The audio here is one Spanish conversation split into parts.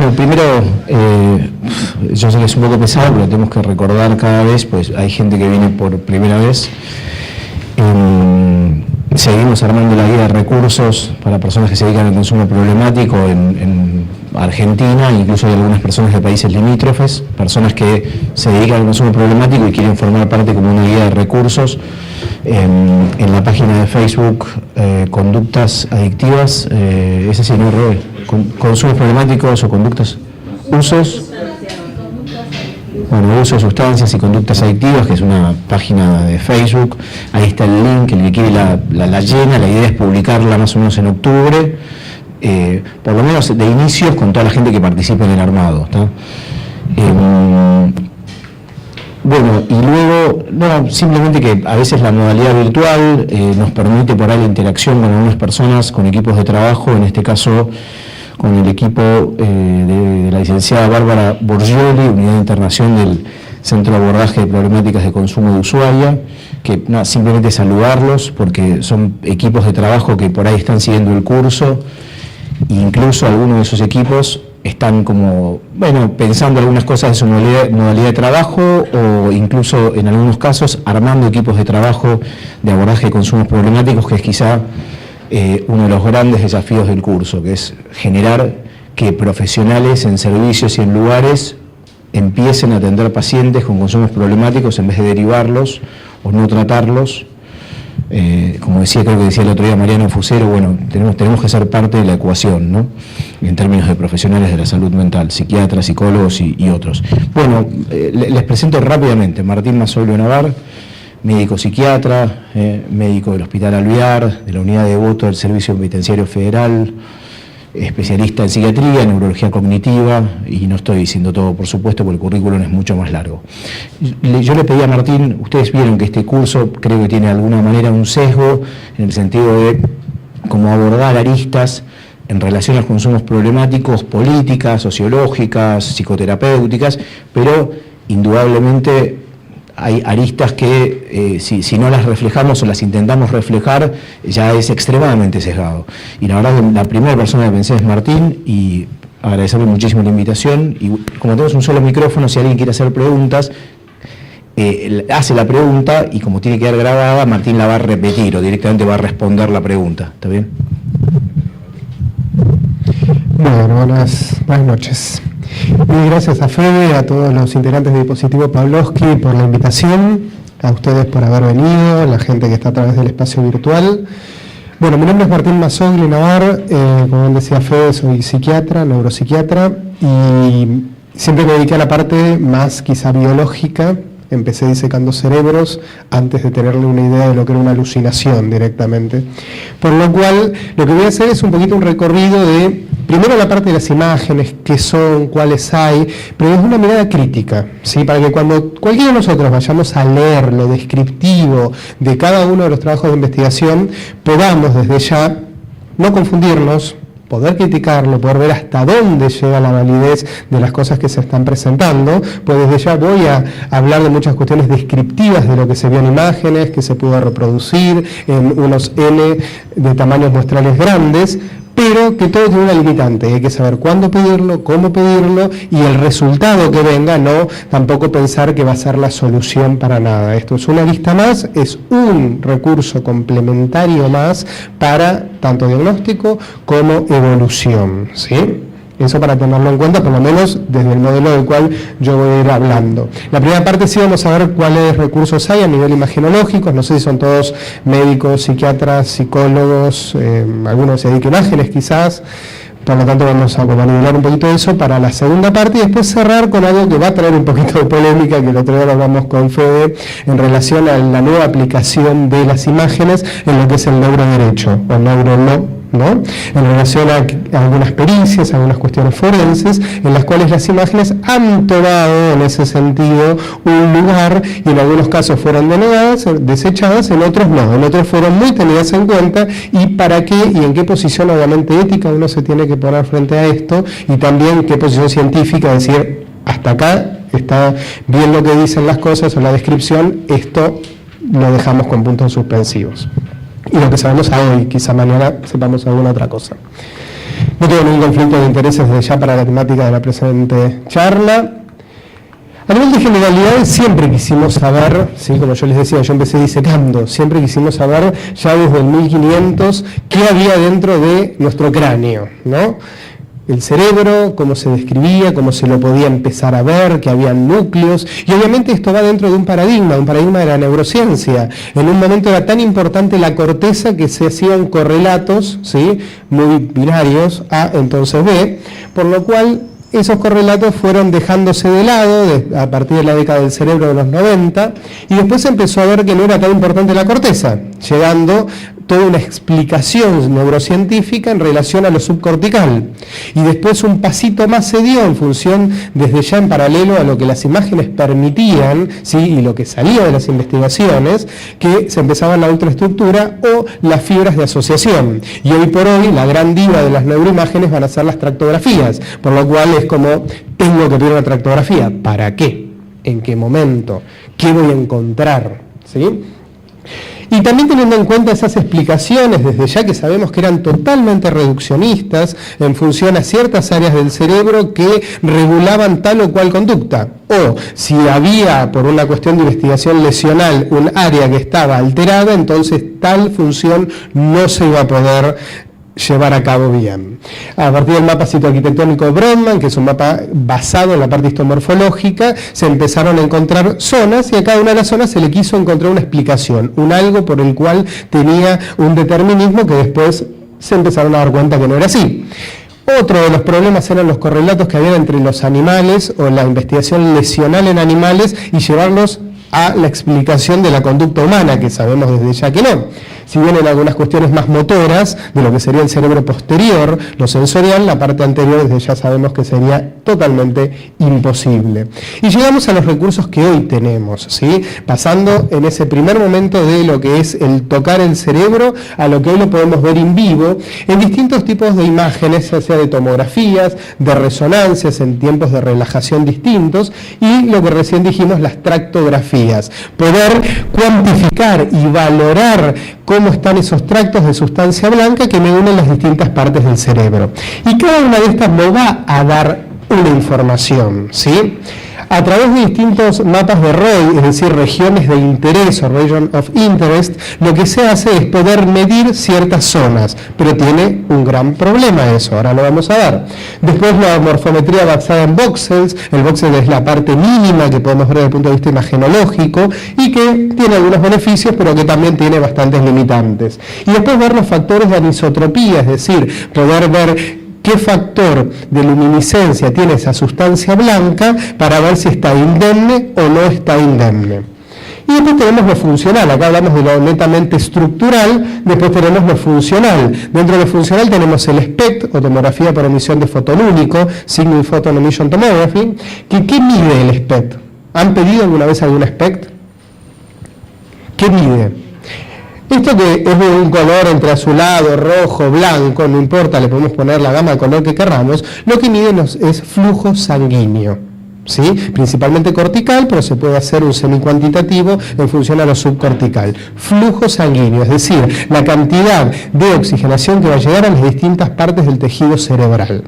Bueno, primero, yo sé que es un poco pesado, pero tenemos que recordar cada vez, pues hay gente que viene por primera vez. Seguimos armando la guía de recursos para personas que se dedican al consumo problemático en Argentina, incluso hay algunas personas de países limítrofes, personas que se dedican al consumo problemático y quieren formar parte como una guía de recursos. En la página de Facebook, Conductas Adictivas, es así, ¿no, Robe? Consumos problemáticos o conductas, usos. Bueno, uso de sustancias y conductas adictivas, que es una página de Facebook. Ahí está el link, el que quiere la llena. La idea es publicarla más o menos en octubre, por lo menos de inicios, con toda la gente que participe en el armado, ¿está? Bueno, y luego, no, simplemente que a veces la modalidad virtual nos permite por ahí la interacción con algunas personas, con equipos de trabajo, en este caso con el equipo de la licenciada Bárbara Borgioli, Unidad de Internación del Centro de Abordaje de Problemáticas de Consumo de Ushuaia, que nada, simplemente saludarlos porque son equipos de trabajo que por ahí están siguiendo el curso, e incluso algunos de esos equipos están como, bueno, pensando algunas cosas de su modalidad de trabajo o incluso en algunos casos armando equipos de trabajo de abordaje de consumos problemáticos, que es quizá uno de los grandes desafíos del curso, que es generar que profesionales en servicios y en lugares empiecen a atender pacientes con consumos problemáticos en vez de derivarlos o no tratarlos. Como decía, creo que decía el otro día Mariano Fusero, bueno, tenemos que ser parte de la ecuación, ¿no? En términos de profesionales de la salud mental, psiquiatras, psicólogos y otros. Bueno, les presento rápidamente: Martín Mazoglio Navar, médico psiquiatra, médico del Hospital Alvear, de la Unidad de Devoto del Servicio Penitenciario Federal, especialista en psiquiatría, en neurología cognitiva, y no estoy diciendo todo, por supuesto, porque el currículum es mucho más largo. Yo le pedí a Martín, ustedes vieron que este curso creo que tiene de alguna manera un sesgo, en el sentido de cómo abordar aristas en relación a los consumos problemáticos, políticas, sociológicas, psicoterapéuticas, pero indudablemente hay aristas que si no las reflejamos o las intentamos reflejar, ya es extremadamente sesgado. Y la verdad que la primera persona que pensé es Martín, y agradecerle muchísimo la invitación. Y como tenemos un solo micrófono, si alguien quiere hacer preguntas, hace la pregunta, y como tiene que quedar grabada, Martín la va a repetir o directamente va a responder la pregunta. ¿Está bien? Bueno, buenas noches. Muy gracias a Fede, a todos los integrantes de Dispositivo Pavlovsky por la invitación, a ustedes por haber venido, a la gente que está a través del espacio virtual. Bueno, mi nombre es Martín Mazoglio Navar, como bien decía Fede, soy psiquiatra, neuropsiquiatra, y siempre me dediqué a la parte más quizá biológica. Empecé disecando cerebros antes de tenerle una idea de lo que era una alucinación directamente. Por lo cual, lo que voy a hacer es un poquito un recorrido de, primero la parte de las imágenes, qué son, cuáles hay, pero desde una mirada crítica, ¿sí? Para que cuando cualquiera de nosotros vayamos a leer lo descriptivo de cada uno de los trabajos de investigación, podamos desde ya no confundirnos, poder criticarlo, poder ver hasta dónde llega la validez de las cosas que se están presentando, pues desde ya voy a hablar de muchas cuestiones descriptivas de lo que se vio en imágenes, que se pudo reproducir en unos N de tamaños muestrales grandes, pero que todo tiene una limitante, hay que saber cuándo pedirlo, cómo pedirlo, y el resultado que venga, no tampoco pensar que va a ser la solución para nada. Esto es una lista más, es un recurso complementario más para tanto diagnóstico como evolución, ¿sí? Eso para tenerlo en cuenta, por lo menos desde el modelo del cual yo voy a ir hablando. La primera parte sí vamos a ver cuáles recursos hay a nivel imagenológico, no sé si son todos médicos, psiquiatras, psicólogos, algunos se dedican a imágenes quizás, por lo tanto vamos a hablar un poquito de eso para la segunda parte y después cerrar con algo que va a traer un poquito de polémica, que el otro día lo hablamos con Fede, en relación a la nueva aplicación de las imágenes en lo que es el neuroderecho, o neurolo, ¿no? En relación a algunas pericias, algunas cuestiones forenses, en las cuales las imágenes han tomado en ese sentido un lugar y en algunos casos fueron denegadas, desechadas, en otros no, en otros fueron muy tenidas en cuenta, y para qué y en qué posición obviamente ética uno se tiene que poner frente a esto, y también qué posición científica, decir, hasta acá está bien lo que dicen las cosas o la descripción, esto lo dejamos con puntos suspensivos. Y lo que sabemos hoy, quizá mañana sepamos alguna otra cosa. No tengo ningún conflicto de intereses desde ya para la temática de la presente charla. A nivel de generalidades, siempre quisimos saber, ¿sí? Como yo les decía, yo empecé disecando, siempre quisimos saber ya desde el 1500 qué había dentro de nuestro cráneo, ¿no? El cerebro, cómo se describía, cómo se lo podía empezar a ver, que había núcleos, y obviamente esto va dentro de un paradigma de la neurociencia. En un momento era tan importante la corteza que se hacían correlatos, ¿sí? Muy binarios, A entonces B, por lo cual esos correlatos fueron dejándose de lado a partir de la década del cerebro de los 90, y después se empezó a ver que no era tan importante la corteza, llegando toda una explicación neurocientífica en relación a lo subcortical. Y después un pasito más se dio en función, desde ya en paralelo a lo que las imágenes permitían, ¿sí? Y lo que salía de las investigaciones, que se empezaba la ultraestructura o las fibras de asociación. Y hoy por hoy la gran diva de las neuroimágenes van a ser las tractografías, por lo cual es como, tengo que pedir una tractografía. ¿Para qué? ¿En qué momento? ¿Qué voy a encontrar? ¿Sí? Y también teniendo en cuenta esas explicaciones, desde ya que sabemos que eran totalmente reduccionistas en función a ciertas áreas del cerebro que regulaban tal o cual conducta, o si había, por una cuestión de investigación lesional, un área que estaba alterada, entonces tal función no se iba a poder llevar a cabo bien. A partir del mapa citoarquitectónico de Brodmann, que es un mapa basado en la parte histomorfológica, se empezaron a encontrar zonas y a cada una de las zonas se le quiso encontrar una explicación, un algo por el cual tenía un determinismo que después se empezaron a dar cuenta que no era así. Otro de los problemas eran los correlatos que había entre los animales o la investigación lesional en animales y llevarlos a la explicación de la conducta humana, que sabemos desde ya que no. Si bien en algunas cuestiones más motoras, de lo que sería el cerebro posterior, lo sensorial, la parte anterior desde ya sabemos que sería totalmente imposible. Y llegamos a los recursos que hoy tenemos, ¿sí? Pasando en ese primer momento de lo que es el tocar el cerebro, a lo que hoy lo podemos ver en vivo, en distintos tipos de imágenes, ya sea de tomografías, de resonancias, en tiempos de relajación distintos, y lo que recién dijimos, las tractografías. Poder cuantificar y valorar cómo están esos tractos de sustancia blanca que me unen las distintas partes del cerebro. Y cada una de estas me va a dar una información, ¿sí? A través de distintos mapas de ROI, es decir, regiones de interés o Region of Interest, lo que se hace es poder medir ciertas zonas, pero tiene un gran problema eso, ahora lo vamos a ver. Después la morfometría basada en voxels, el voxel es la parte mínima que podemos ver desde el punto de vista imagenológico y que tiene algunos beneficios, pero que también tiene bastantes limitantes. Y después ver los factores de anisotropía, es decir, poder ver qué factor de luminiscencia tiene esa sustancia blanca para ver si está indemne o no está indemne. Y después tenemos lo funcional, acá hablamos de lo netamente estructural, después tenemos lo funcional. Dentro de lo funcional tenemos el SPECT, o tomografía por emisión de fotón único, Signal Photon Emission Tomography, que ¿qué mide el SPECT? ¿Han pedido alguna vez algún SPECT? ¿Qué mide? Esto que es de un color entre azulado, rojo, blanco, no importa, le podemos poner la gama de color que queramos, lo que mide es flujo sanguíneo, ¿sí? Principalmente cortical, pero se puede hacer un semicuantitativo en función a lo subcortical. Flujo sanguíneo, es decir, la cantidad de oxigenación que va a llegar a las distintas partes del tejido cerebral.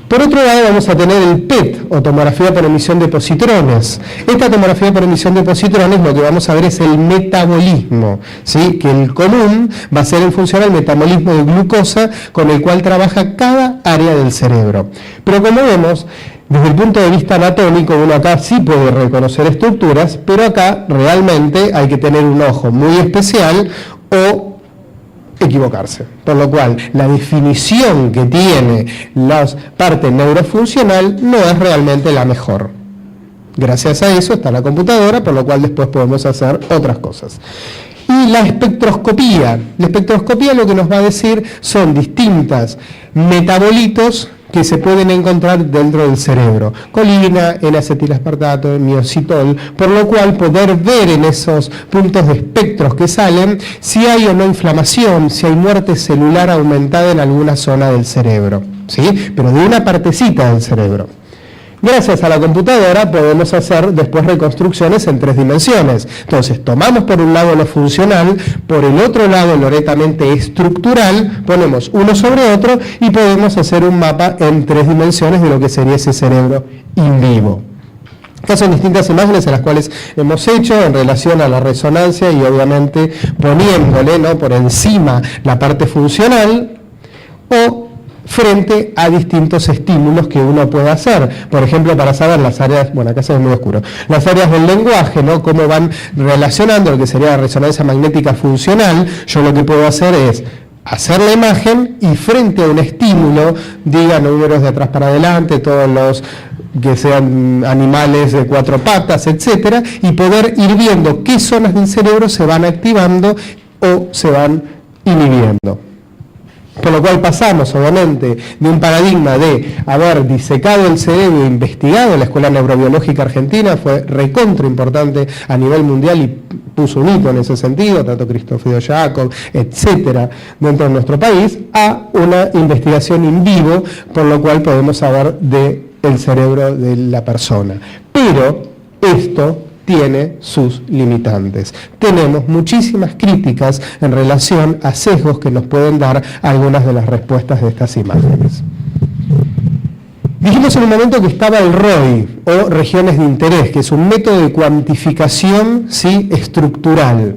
Por otro lado vamos a tener el PET, o tomografía por emisión de positrones. Esta tomografía por emisión de positrones lo que vamos a ver es el metabolismo, ¿sí? Que el común va a ser en función al metabolismo de glucosa con el cual trabaja cada área del cerebro. Pero como vemos, desde el punto de vista anatómico, uno acá sí puede reconocer estructuras, pero acá realmente hay que tener un ojo muy especial o equivocarse, por lo cual la definición que tiene la parte neurofuncional no es realmente la mejor. Gracias a eso está la computadora, por lo cual después podemos hacer otras cosas. Y la espectroscopía lo que nos va a decir son distintas metabolitos que se pueden encontrar dentro del cerebro, colina, N-acetilaspartato, miocitol, por lo cual poder ver en esos puntos de espectros que salen si hay o no inflamación, si hay muerte celular aumentada en alguna zona del cerebro, ¿sí? Pero de una partecita del cerebro. Gracias a la computadora podemos hacer después reconstrucciones en 3 dimensiones. Entonces, tomamos por un lado lo funcional, por el otro lado lo netamente estructural, ponemos uno sobre otro y podemos hacer un mapa en 3 dimensiones de lo que sería ese cerebro in vivo. Estas son distintas imágenes en las cuales hemos hecho en relación a la resonancia y obviamente poniéndole, ¿no?, por encima la parte funcional o frente a distintos estímulos que uno puede hacer. Por ejemplo, para saber las áreas, bueno, acá se ve muy oscuro, las áreas del lenguaje, ¿no?, cómo van relacionando lo que sería la resonancia magnética funcional. Yo lo que puedo hacer es hacer la imagen y frente a un estímulo, diga números de atrás para adelante, todos los que sean animales de 4 patas, etcétera, y poder ir viendo qué zonas del cerebro se van activando o se van inhibiendo. Por lo cual pasamos, obviamente, de un paradigma de haber disecado el cerebro e investigado, la Escuela Neurobiológica Argentina fue recontra importante a nivel mundial y puso un hito en ese sentido, tanto Cristóforo Jacob, etcétera, dentro de nuestro país, a una investigación in vivo, por lo cual podemos saber del cerebro de la persona. Pero esto tiene sus limitantes. Tenemos muchísimas críticas en relación a sesgos que nos pueden dar algunas de las respuestas de estas imágenes. Dijimos en un momento que estaba el ROI, o regiones de interés, que es un método de cuantificación, ¿sí?, estructural.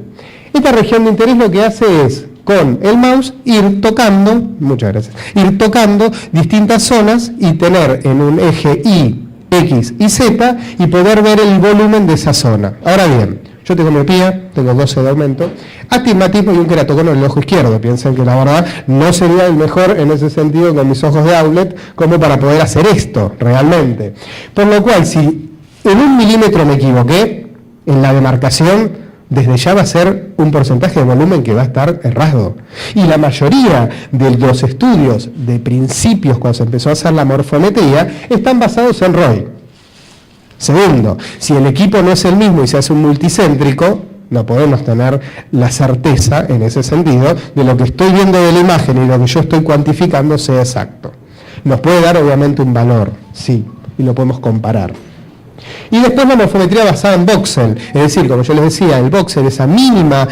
Esta región de interés lo que hace es, con el mouse, ir tocando, muchas gracias, ir tocando distintas zonas y tener en un eje Y, X y Z y poder ver el volumen de esa zona. Ahora bien, yo tengo miopía, tengo 12 de aumento, astigmatismo y un queratocono en el ojo izquierdo. Piensen que la verdad no sería el mejor en ese sentido con mis ojos de outlet como para poder hacer esto realmente. Por lo cual, si en 1 milímetro me equivoqué en la demarcación, desde ya va a ser un porcentaje de volumen que va a estar errado. Y la mayoría de los estudios de principios, cuando se empezó a hacer la morfometría, están basados en ROI. Segundo, si el equipo no es el mismo y se hace un multicéntrico, no podemos tener la certeza, en ese sentido, de lo que estoy viendo de la imagen y lo que yo estoy cuantificando sea exacto. Nos puede dar, obviamente, un valor, sí, y lo podemos comparar. Y después la morfometría basada en voxel, es decir, como yo les decía, el voxel, esa mínima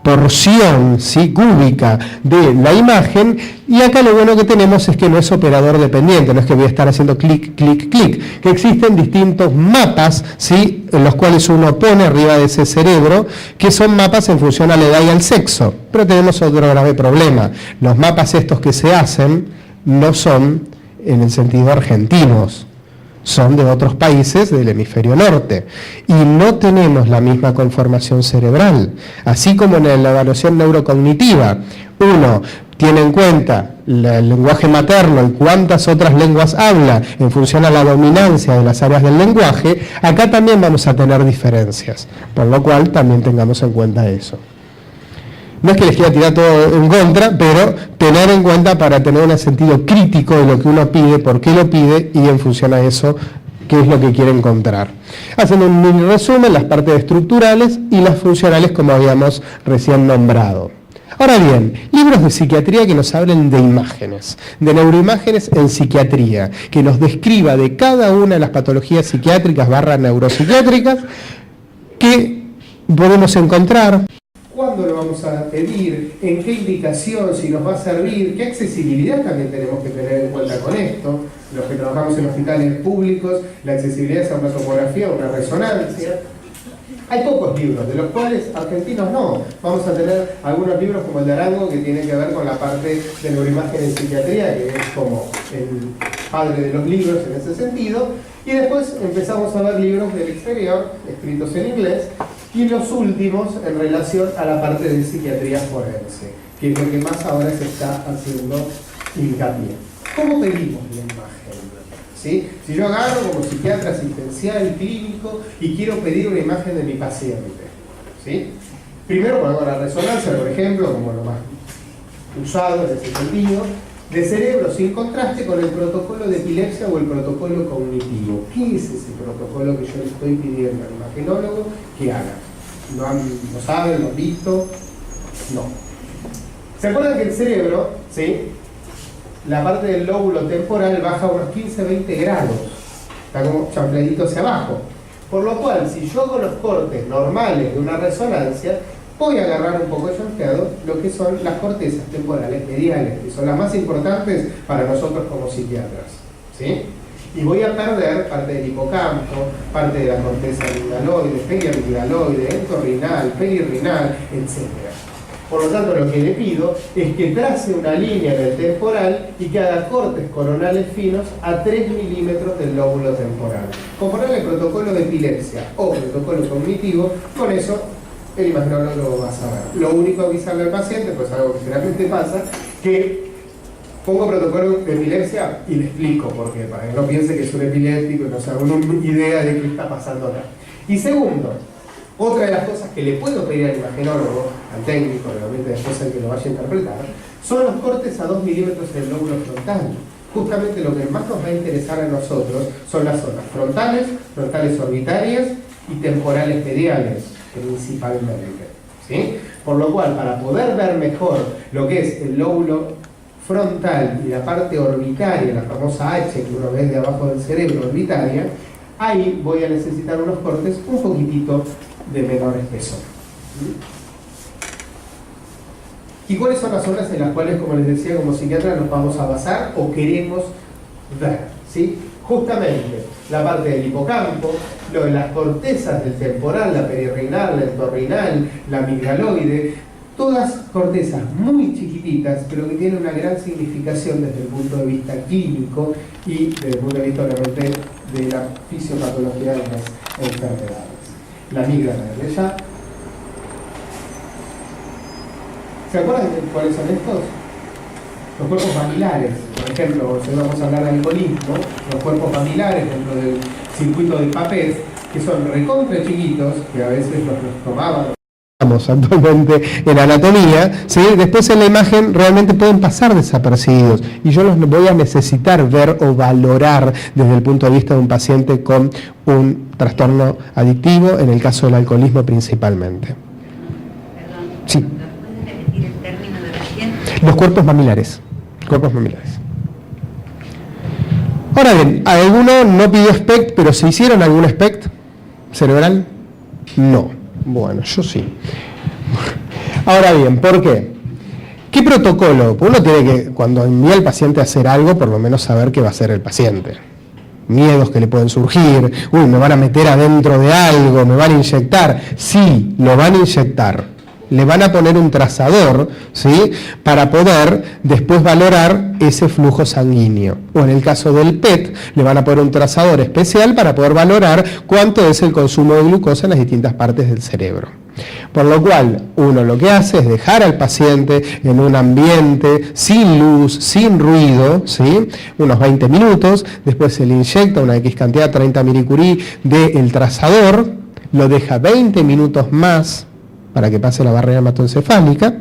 porción, ¿sí?, cúbica de la imagen, y acá lo bueno que tenemos es que no es operador dependiente, no es que voy a estar haciendo clic, clic, clic, que existen distintos mapas, ¿sí?, en los cuales uno pone arriba de ese cerebro, que son mapas en función a la edad y al sexo. Pero tenemos otro grave problema, los mapas estos que se hacen no son en el sentido argentinos, son de otros países del hemisferio norte y no tenemos la misma conformación cerebral, así como en la evaluación neurocognitiva uno tiene en cuenta el lenguaje materno y cuántas otras lenguas habla en función a la dominancia de las áreas del lenguaje. Acá también vamos a tener diferencias, por lo cual también tengamos en cuenta eso. No es que les quiera tirar todo en contra, pero tener en cuenta para tener un sentido crítico de lo que uno pide, por qué lo pide y en función a eso, qué es lo que quiere encontrar. Haciendo un mini resumen, las partes estructurales y las funcionales como habíamos recién nombrado. Ahora bien, libros de psiquiatría que nos hablen de imágenes, de neuroimágenes en psiquiatría, que nos describa de cada una de las patologías psiquiátricas / neuropsiquiátricas que podemos encontrar. ¿Cuándo lo vamos a pedir? ¿En qué indicación? ¿Si nos va a servir? ¿Qué accesibilidad también tenemos que tener en cuenta con esto? Los que trabajamos en hospitales públicos, la accesibilidad es a una tomografía, una resonancia. Hay pocos libros, de los cuales argentinos no. Vamos a tener algunos libros como el de Arango, que tiene que ver con la parte de neuroimagen en psiquiatría, que es como el padre de los libros en ese sentido. Y después empezamos a ver libros del exterior, escritos en inglés, y los últimos en relación a la parte de psiquiatría forense, que es lo que más ahora se está haciendo hincapié. ¿Cómo pedimos la imagen? ¿Sí? Si yo agarro como psiquiatra asistencial clínico y quiero pedir una imagen de mi paciente, ¿sí? Primero ponemos la resonancia, por ejemplo, como lo más usado en ese sentido, de cerebro sin contraste con el protocolo de epilepsia o el protocolo cognitivo. ¿Qué es ese protocolo que yo le estoy pidiendo al imagenólogo que haga? ¿Lo saben? ¿Lo han visto? No. ¿Se acuerdan que el cerebro, ¿sí?, la parte del lóbulo temporal baja unos 15-20 grados? está como chanfladito hacia abajo. Por lo cual, si yo hago los cortes normales de una resonancia, voy a agarrar un poco chanfleado lo que son las cortezas temporales mediales, que son las más importantes para nosotros como psiquiatras, ¿sí? Y voy a perder parte del hipocampo, parte de la corteza amigdaloide, periamigdaloide, entorrinal, perirrinal, etc. Por lo tanto, lo que le pido es que trace una línea en el temporal y que haga cortes coronales finos a 3 milímetros del lóbulo temporal. Comparar el protocolo de epilepsia o protocolo cognitivo, con eso el imaginólogo lo va a saber. Lo único que avisarle al paciente, pues algo que generalmente pasa, que pongo protocolo de epilepsia y le explico por qué, para que no piense que es un epiléptico y no se haga una idea de qué está pasando acá. Y segundo, otra de las cosas que le puedo pedir al imaginólogo, al técnico, obviamente después el que lo vaya a interpretar, son los cortes a 2 milímetros en el lóbulo frontal. Justamente lo que más nos va a interesar a nosotros son las zonas frontales, frontales orbitarias y temporales mediales, principalmente, ¿sí? Por lo cual, para poder ver mejor lo que es el lóbulo frontal y la parte orbitaria, la famosa H que uno ve de abajo del cerebro, orbitaria, ahí voy a necesitar unos cortes un poquitito de menor espesor. ¿Y cuáles son las zonas en las cuales, como les decía, como psiquiatra nos vamos a basar o queremos ver? ¿Sí? Justamente la parte del hipocampo, lo de las cortezas del temporal, la perirrinal, la entorrinal, la amigdaloide, todas cortezas muy chiquititas, pero que tienen una gran significación desde el punto de vista clínico y desde el punto de vista, obviamente, de la fisiopatología de las enfermedades. La amígdala, ¿ya? ¿Se acuerdan de cuáles son estos? Los cuerpos mamilares, por ejemplo, si vamos a hablar de alcoholismo, los cuerpos mamilares dentro del circuito de Papez, que son recontra chiquitos, que a veces los tomaban actualmente en anatomía, ¿sí? Después en la imagen realmente pueden pasar desapercibidos y yo los voy a necesitar ver o valorar desde el punto de vista de un paciente con un trastorno adictivo, en el caso del alcoholismo principalmente. Perdón, sí. ¿puedes repetir el término de recién? Los cuerpos mamilares. Cuerpos mamilares. Ahora bien, alguno no pidió SPECT, pero ¿se hicieron algún SPECT cerebral? No. Bueno, yo sí. Ahora bien, ¿por qué? ¿Qué protocolo? Uno tiene que, cuando envía al paciente a hacer algo, por lo menos saber qué va a hacer el paciente. Miedos que le pueden surgir, me van a meter adentro de algo, me van a inyectar. Sí, lo van a inyectar. Le van a poner un trazador, ¿sí? Para poder después valorar ese flujo sanguíneo. O en el caso del PET, le van a poner un trazador especial para poder valorar cuánto es el consumo de glucosa en las distintas partes del cerebro. Por lo cual, uno lo que hace es dejar al paciente en un ambiente sin luz, sin ruido, ¿sí? Unos 20 minutos, después se le inyecta una X cantidad, 30 milicurí del trazador, lo deja 20 minutos más, para que pase la barrera hematoencefálica,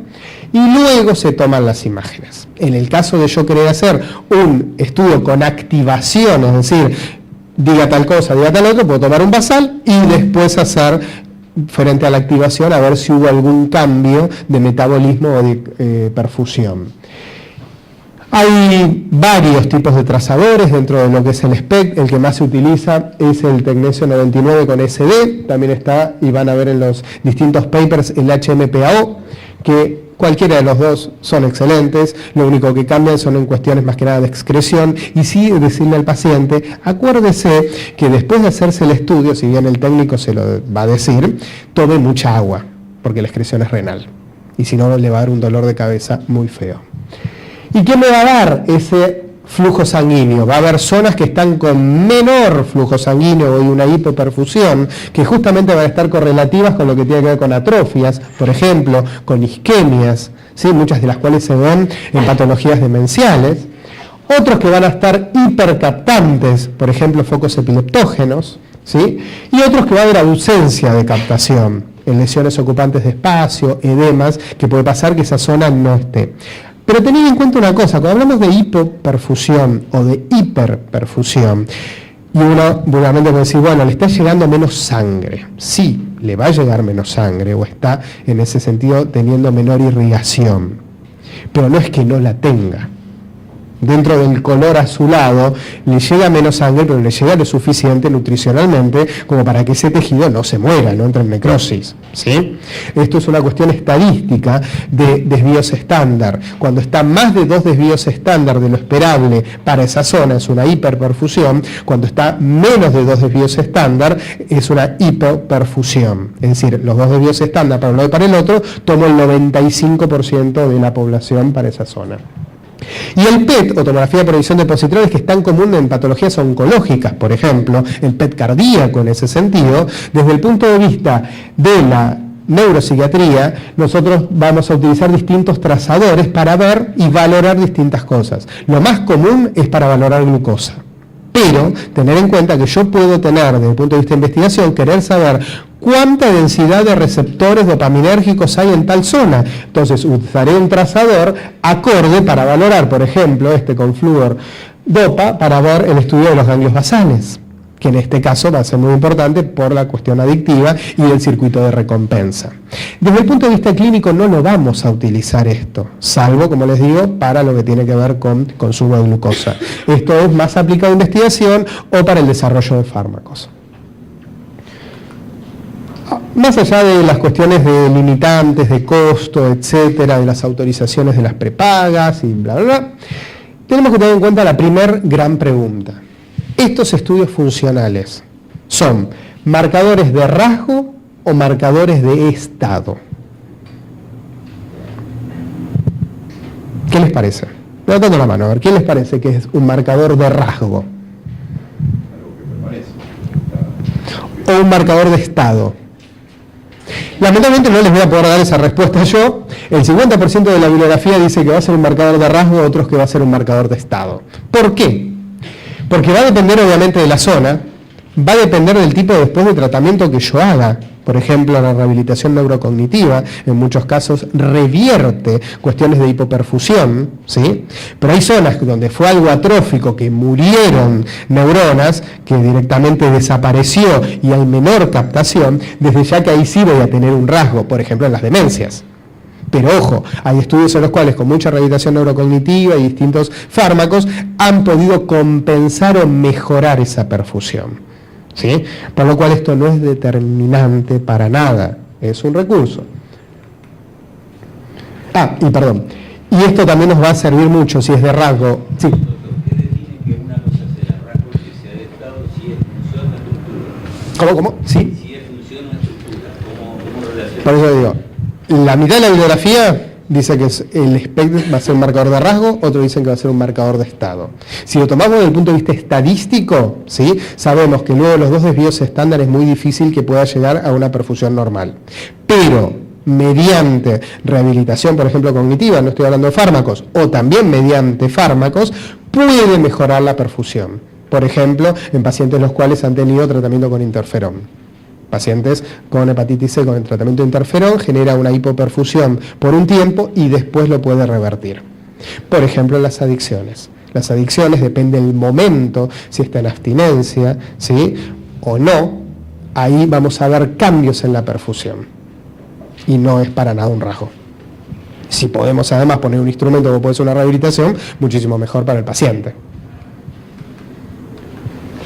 y luego se toman las imágenes. En el caso de yo querer hacer un estudio con activación, es decir, diga tal cosa, diga tal otro, puedo tomar un basal y después hacer frente a la activación a ver si hubo algún cambio de metabolismo o de perfusión. Hay varios tipos de trazadores dentro de lo que es el SPECT. El que más se utiliza es el Tecnesio 99 con SD. También está, y van a ver en los distintos papers, el HMPAO, que cualquiera de los dos son excelentes. Lo único que cambian son en cuestiones más que nada de excreción. Y sí decirle al paciente, acuérdese que después de hacerse el estudio, si bien el técnico se lo va a decir, tome mucha agua, porque la excreción es renal. Y si no, le va a dar un dolor de cabeza muy feo. ¿Y qué me va a dar ese flujo sanguíneo? Va a haber zonas que están con menor flujo sanguíneo y una hipoperfusión, que justamente van a estar correlativas con lo que tiene que ver con atrofias, por ejemplo, con isquemias, ¿sí? Muchas de las cuales se ven en patologías demenciales. Otros que van a estar hipercaptantes, por ejemplo, focos epileptógenos, ¿sí? Y otros que va a haber ausencia de captación, en lesiones ocupantes de espacio, edemas, que puede pasar que esa zona no esté. Pero tened en cuenta una cosa, cuando hablamos de hipoperfusión o de hiperperfusión, y uno vulgarmente puede decir, bueno, le está llegando menos sangre. Sí, le va a llegar menos sangre, o está en ese sentido teniendo menor irrigación. Pero no es que no la tenga. dentro del color azulado, le llega menos sangre, pero le llega lo suficiente nutricionalmente como para que ese tejido no se muera, no entre en necrosis, ¿sí? Esto es una cuestión estadística de desvíos estándar. Cuando está más de 2 desvíos estándar de lo esperable para esa zona, es una hiperperfusión. Cuando está menos de 2 desvíos estándar, es una hipoperfusión. Es decir, los 2 desvíos estándar para un lado y para el otro, tomo el 95% de la población para esa zona. Y el PET, o tomografía de provisión de positrones, que es tan común en patologías oncológicas, por ejemplo, el PET cardíaco en ese sentido, desde el punto de vista de la neuropsiquiatría, nosotros vamos a utilizar distintos trazadores para ver y valorar distintas cosas. Lo más común es para valorar glucosa. Pero tener en cuenta que yo puedo tener, desde el punto de vista de investigación, querer saber cuánta densidad de receptores dopaminérgicos hay en tal zona. Entonces usaré un trazador acorde para valorar, por ejemplo, con flúor dopa, para ver el estudio de los ganglios basales, que en este caso va a ser muy importante por la cuestión adictiva y del circuito de recompensa. Desde el punto de vista clínico no lo vamos a utilizar esto, salvo, como les digo, para lo que tiene que ver con consumo de glucosa. Esto es más aplicado a investigación o para el desarrollo de fármacos. Más allá de las cuestiones de limitantes, de costo, etcétera, de las autorizaciones de las prepagas y bla, bla, bla, tenemos que tener en cuenta la primer gran pregunta. Estos estudios funcionales son marcadores de rasgo o marcadores de estado. ¿Qué les parece? Levantando la mano, a ver, ¿quién les parece que es un marcador de rasgo? O un marcador de estado. Lamentablemente no les voy a poder dar esa respuesta yo. El 50% de la bibliografía dice que va a ser un marcador de rasgo, otros que va a ser un marcador de estado. ¿Por qué? Porque va a depender obviamente de la zona, va a depender del tipo después de tratamiento que yo haga. Por ejemplo, la rehabilitación neurocognitiva, en muchos casos, revierte cuestiones de hipoperfusión, ¿sí? Pero hay zonas donde fue algo atrófico, que murieron neuronas, que directamente desapareció y hay menor captación, desde ya que ahí sí voy a tener un rasgo, por ejemplo, en las demencias. Pero ojo, hay estudios en los cuales con mucha rehabilitación neurocognitiva y distintos fármacos han podido compensar o mejorar esa perfusión, ¿sí? Por lo cual esto no es determinante para nada, es un recurso. Y esto también nos va a servir mucho si es de rasgo. Sí. ¿Cómo? Sí. Si es función o estructura, ¿cómo relaciona? Por eso digo, la mitad de la bibliografía dice que el SPECT va a ser un marcador de rasgo, otros dicen que va a ser un marcador de estado. Si lo tomamos desde el punto de vista estadístico, ¿sí? Sabemos que luego de los 2 desvíos estándar es muy difícil que pueda llegar a una perfusión normal. Pero mediante rehabilitación, por ejemplo, cognitiva, no estoy hablando de fármacos, o también mediante fármacos, puede mejorar la perfusión. Por ejemplo, en pacientes los cuales han tenido tratamiento con interferón. Pacientes con hepatitis C con el tratamiento de interferón genera una hipoperfusión por un tiempo y después lo puede revertir. Por ejemplo, las adicciones. Las adicciones depende del momento, si está en abstinencia, ¿sí? O no, ahí vamos a ver cambios en la perfusión. Y no es para nada un rasgo. Si podemos además poner un instrumento como puede ser una rehabilitación, muchísimo mejor para el paciente.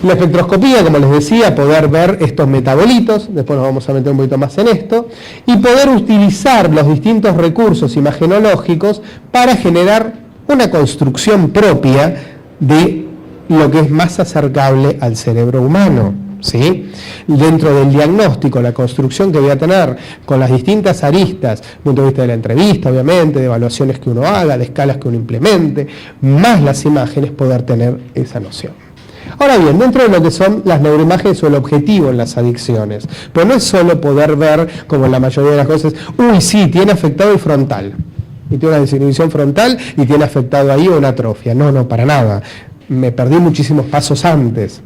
La espectroscopía, como les decía, poder ver estos metabolitos, después nos vamos a meter un poquito más en esto, y poder utilizar los distintos recursos imagenológicos para generar una construcción propia de lo que es más acercable al cerebro humano, ¿sí? Dentro del diagnóstico, la construcción que voy a tener con las distintas aristas, desde el punto de vista de la entrevista, obviamente, de evaluaciones que uno haga, de escalas que uno implemente, más las imágenes, poder tener esa noción. Ahora bien, dentro de lo que son las neuroimágenes o el objetivo en las adicciones, pero no es solo poder ver, como en la mayoría de las cosas, uy, sí, tiene afectado el frontal, y tiene una desinhibición frontal y tiene afectado ahí una atrofia. No, para nada. Me perdí muchísimos pasos antes.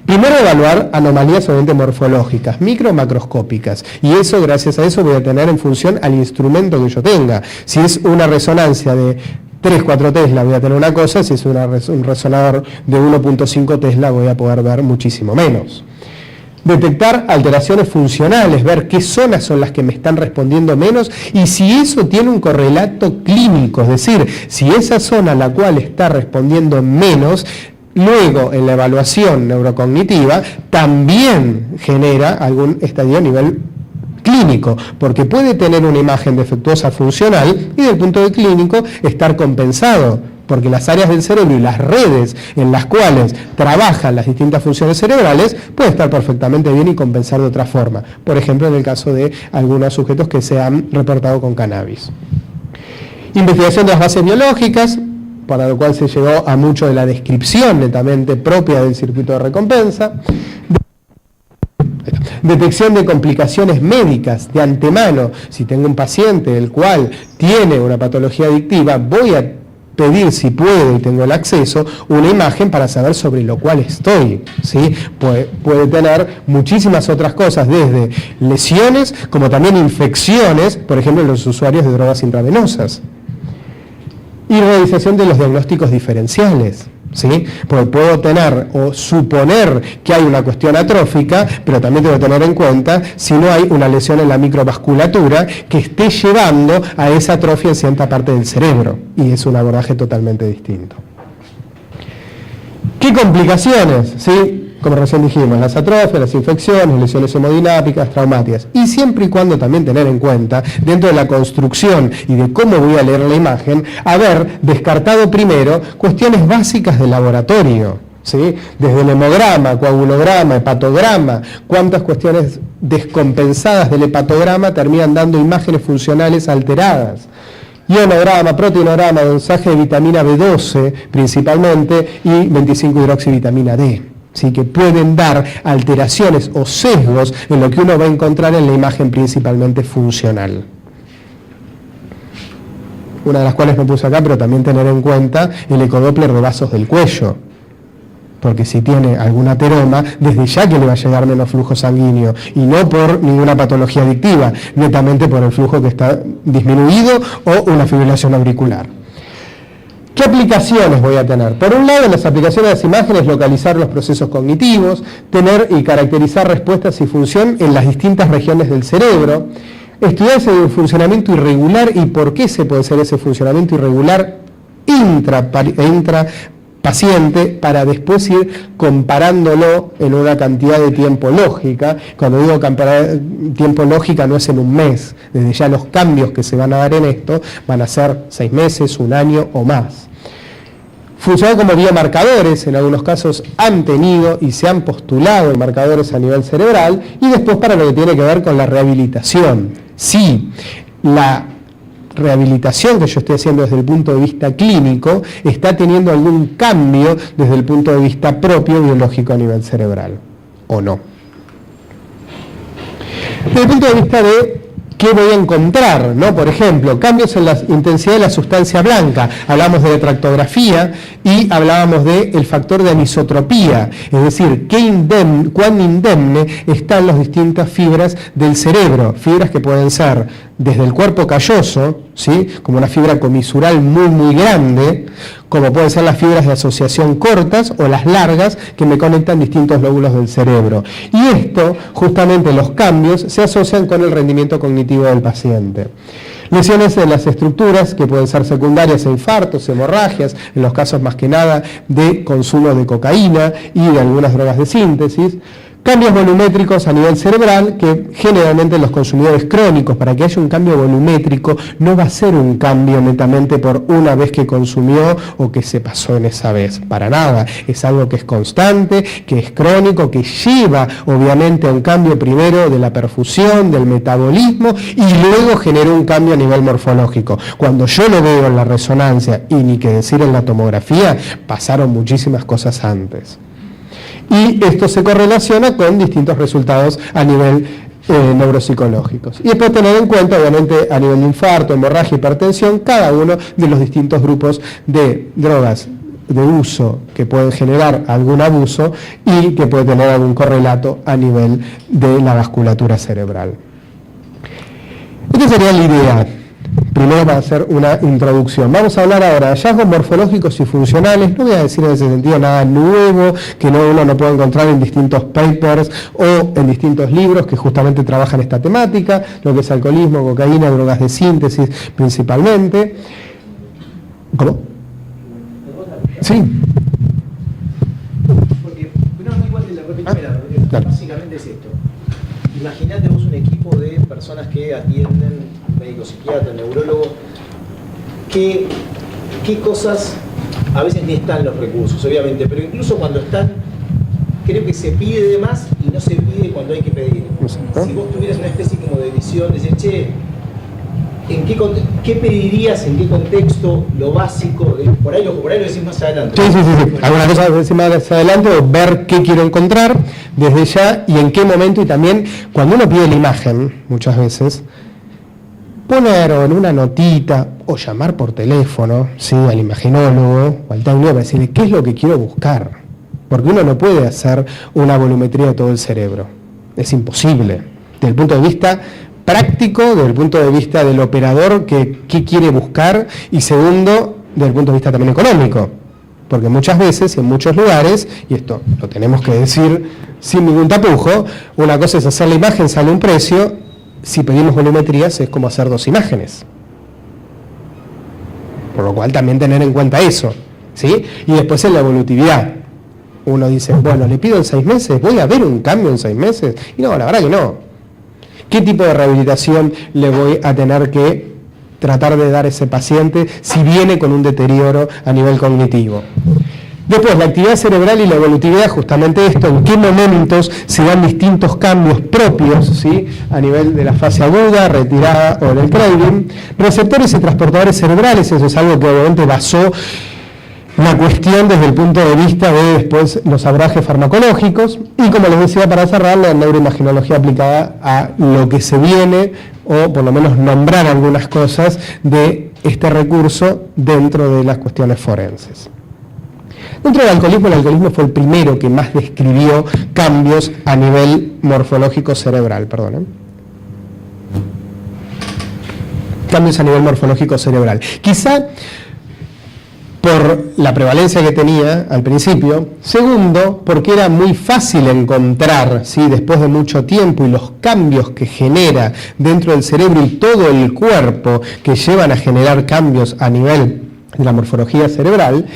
Primero evaluar anomalías obviamente morfológicas, micro o macroscópicas, y eso, gracias a eso, voy a tener en función al instrumento que yo tenga. Si es una resonancia de 3-4 Tesla voy a tener una cosa, si es un resonador de 1.5 Tesla voy a poder ver muchísimo menos. Detectar alteraciones funcionales, ver qué zonas son las que me están respondiendo menos y si eso tiene un correlato clínico, es decir, si esa zona a la cual está respondiendo menos, luego en la evaluación neurocognitiva también genera algún estadio a nivel clínico, porque puede tener una imagen defectuosa funcional y desde el punto de clínico estar compensado, porque las áreas del cerebro y las redes en las cuales trabajan las distintas funciones cerebrales puede estar perfectamente bien y compensar de otra forma. Por ejemplo, en el caso de algunos sujetos que se han reportado con cannabis. Investigación de las bases biológicas, para lo cual se llegó a mucho de la descripción netamente propia del circuito de recompensa. Detección de complicaciones médicas de antemano. Si tengo un paciente el cual tiene una patología adictiva, voy a pedir, si puedo y tengo el acceso, una imagen para saber sobre lo cual estoy, ¿sí? Puede tener muchísimas otras cosas, desde lesiones como también infecciones, por ejemplo, en los usuarios de drogas intravenosas. Y realización de los diagnósticos diferenciales, ¿sí? Porque puedo tener o suponer que hay una cuestión atrófica, pero también tengo que tener en cuenta si no hay una lesión en la microvasculatura que esté llevando a esa atrofia en cierta parte del cerebro, y es un abordaje totalmente distinto. ¿Qué complicaciones? ¿Sí? Como recién dijimos, las atrofias, las infecciones, lesiones hemodinámicas, traumáticas, y siempre y cuando también tener en cuenta, dentro de la construcción y de cómo voy a leer la imagen, haber descartado primero cuestiones básicas del laboratorio, ¿sí? Desde el hemograma, coagulograma, hepatograma, cuántas cuestiones descompensadas del hepatograma terminan dando imágenes funcionales alteradas. Ionograma, proteinograma, dosaje de vitamina B12 principalmente y 25-hidroxivitamina D. ¿Sí? Que pueden dar alteraciones o sesgos en lo que uno va a encontrar en la imagen principalmente funcional. Una de las cuales no puse acá, pero también tener en cuenta el ecodoppler de vasos del cuello, porque si tiene algún ateroma, desde ya que le va a llegar menos flujo sanguíneo, y no por ninguna patología adictiva, netamente por el flujo que está disminuido o una fibrilación auricular. ¿Qué aplicaciones voy a tener? Por un lado, en las aplicaciones de las imágenes, localizar los procesos cognitivos, tener y caracterizar respuestas y función en las distintas regiones del cerebro, estudiar ese funcionamiento irregular y por qué se puede hacer ese funcionamiento irregular intrapaciente para después ir comparándolo en una cantidad de tiempo lógica. Cuando digo comparar tiempo lógica no es en un mes, desde ya los cambios que se van a dar en esto van a ser 6 meses, 1 año o más. Funcionan como biomarcadores, en algunos casos han tenido y se han postulado marcadores a nivel cerebral, y después para lo que tiene que ver con la rehabilitación. Sí, la rehabilitación que yo estoy haciendo desde el punto de vista clínico está teniendo algún cambio desde el punto de vista propio biológico a nivel cerebral, ¿o no? Desde el punto de vista de ¿qué voy a encontrar? ¿No? Por ejemplo, cambios en la intensidad de la sustancia blanca. Hablamos de tractografía y hablábamos del factor de anisotropía, es decir, cuán indemne están las distintas fibras del cerebro, fibras que pueden ser desde el cuerpo calloso, ¿sí? Como una fibra comisural muy muy grande, como pueden ser las fibras de asociación cortas o las largas que me conectan distintos lóbulos del cerebro. Y esto, justamente los cambios, se asocian con el rendimiento cognitivo del paciente. Lesiones en las estructuras que pueden ser secundarias a infartos, hemorragias, en los casos más que nada de consumo de cocaína y de algunas drogas de síntesis. Cambios volumétricos a nivel cerebral que generalmente los consumidores crónicos, para que haya un cambio volumétrico, no va a ser un cambio netamente por una vez que consumió o que se pasó en esa vez, para nada. Es algo que es constante, que es crónico, que lleva obviamente a un cambio primero de la perfusión, del metabolismo y luego genera un cambio a nivel morfológico. Cuando yo lo veo en la resonancia y ni que decir en la tomografía, pasaron muchísimas cosas antes. Y esto se correlaciona con distintos resultados a nivel neuropsicológicos. Y después tener en cuenta, obviamente, a nivel de infarto, hemorragia, hipertensión, cada uno de los distintos grupos de drogas de uso que pueden generar algún abuso y que puede tener algún correlato a nivel de la vasculatura cerebral. Esta sería la idea. primero para hacer una introducción. Vamos a hablar ahora de hallazgos morfológicos y funcionales. No voy a decir en ese sentido nada nuevo que uno no puede encontrar en distintos papers o en distintos libros que justamente trabajan esta temática, lo que es alcoholismo, cocaína, drogas de síntesis principalmente. ¿Cómo? Sí. Porque, no, igual que la repito, básicamente es esto. Imagínate vos un equipo de personas que atienden, médicos, psiquiatras, neurólogos, ¿qué cosas, a veces ni están los recursos, obviamente, pero incluso cuando están, creo que se pide de más y no se pide cuando hay que pedir. Si vos tuvieras una especie como de visión, decir, che, ¿qué pedirías, en qué contexto, lo básico? Por ahí lo decís más adelante. Sí. Alguna cosa decir más adelante, o ver qué quiero encontrar desde ya y en qué momento, y también cuando uno pide la imagen, muchas veces, poner en una notita o llamar por teléfono, ¿sí?, al imaginólogo o al técnico para decirle qué es lo que quiero buscar. Porque uno no puede hacer una volumetría de todo el cerebro. Es imposible. Desde el punto de vista práctico, desde el punto de vista del operador, qué quiere buscar, y segundo, desde el punto de vista también económico, porque muchas veces y en muchos lugares, y esto lo tenemos que decir sin ningún tapujo, una cosa es hacer la imagen, sale un precio, si pedimos volumetrías es como hacer 2 imágenes, por lo cual también tener en cuenta eso, ¿sí? Y después en la evolutividad, uno dice, bueno, le pido en 6 meses, ¿voy a ver un cambio en 6 meses? Y no, la verdad que no. ¿Qué tipo de rehabilitación le voy a tener que tratar de dar a ese paciente si viene con un deterioro a nivel cognitivo? Después, la actividad cerebral y la evolutividad, justamente esto, en qué momentos se dan distintos cambios propios, ¿sí?, a nivel de la fase aguda, retirada o del craving. Receptores y transportadores cerebrales, eso es algo que obviamente basó la cuestión desde el punto de vista de después los abordajes farmacológicos, y como les decía para cerrar, la neuroimaginología aplicada a lo que se viene, o por lo menos nombrar algunas cosas de este recurso dentro de las cuestiones forenses. Dentro del alcoholismo, el alcoholismo fue el primero que más describió cambios a nivel morfológico cerebral, cambios a nivel morfológico cerebral. Quizá por la prevalencia que tenía al principio, segundo, porque era muy fácil encontrar, ¿sí?, después de mucho tiempo, y los cambios que genera dentro del cerebro y todo el cuerpo que llevan a generar cambios a nivel de la morfología cerebral,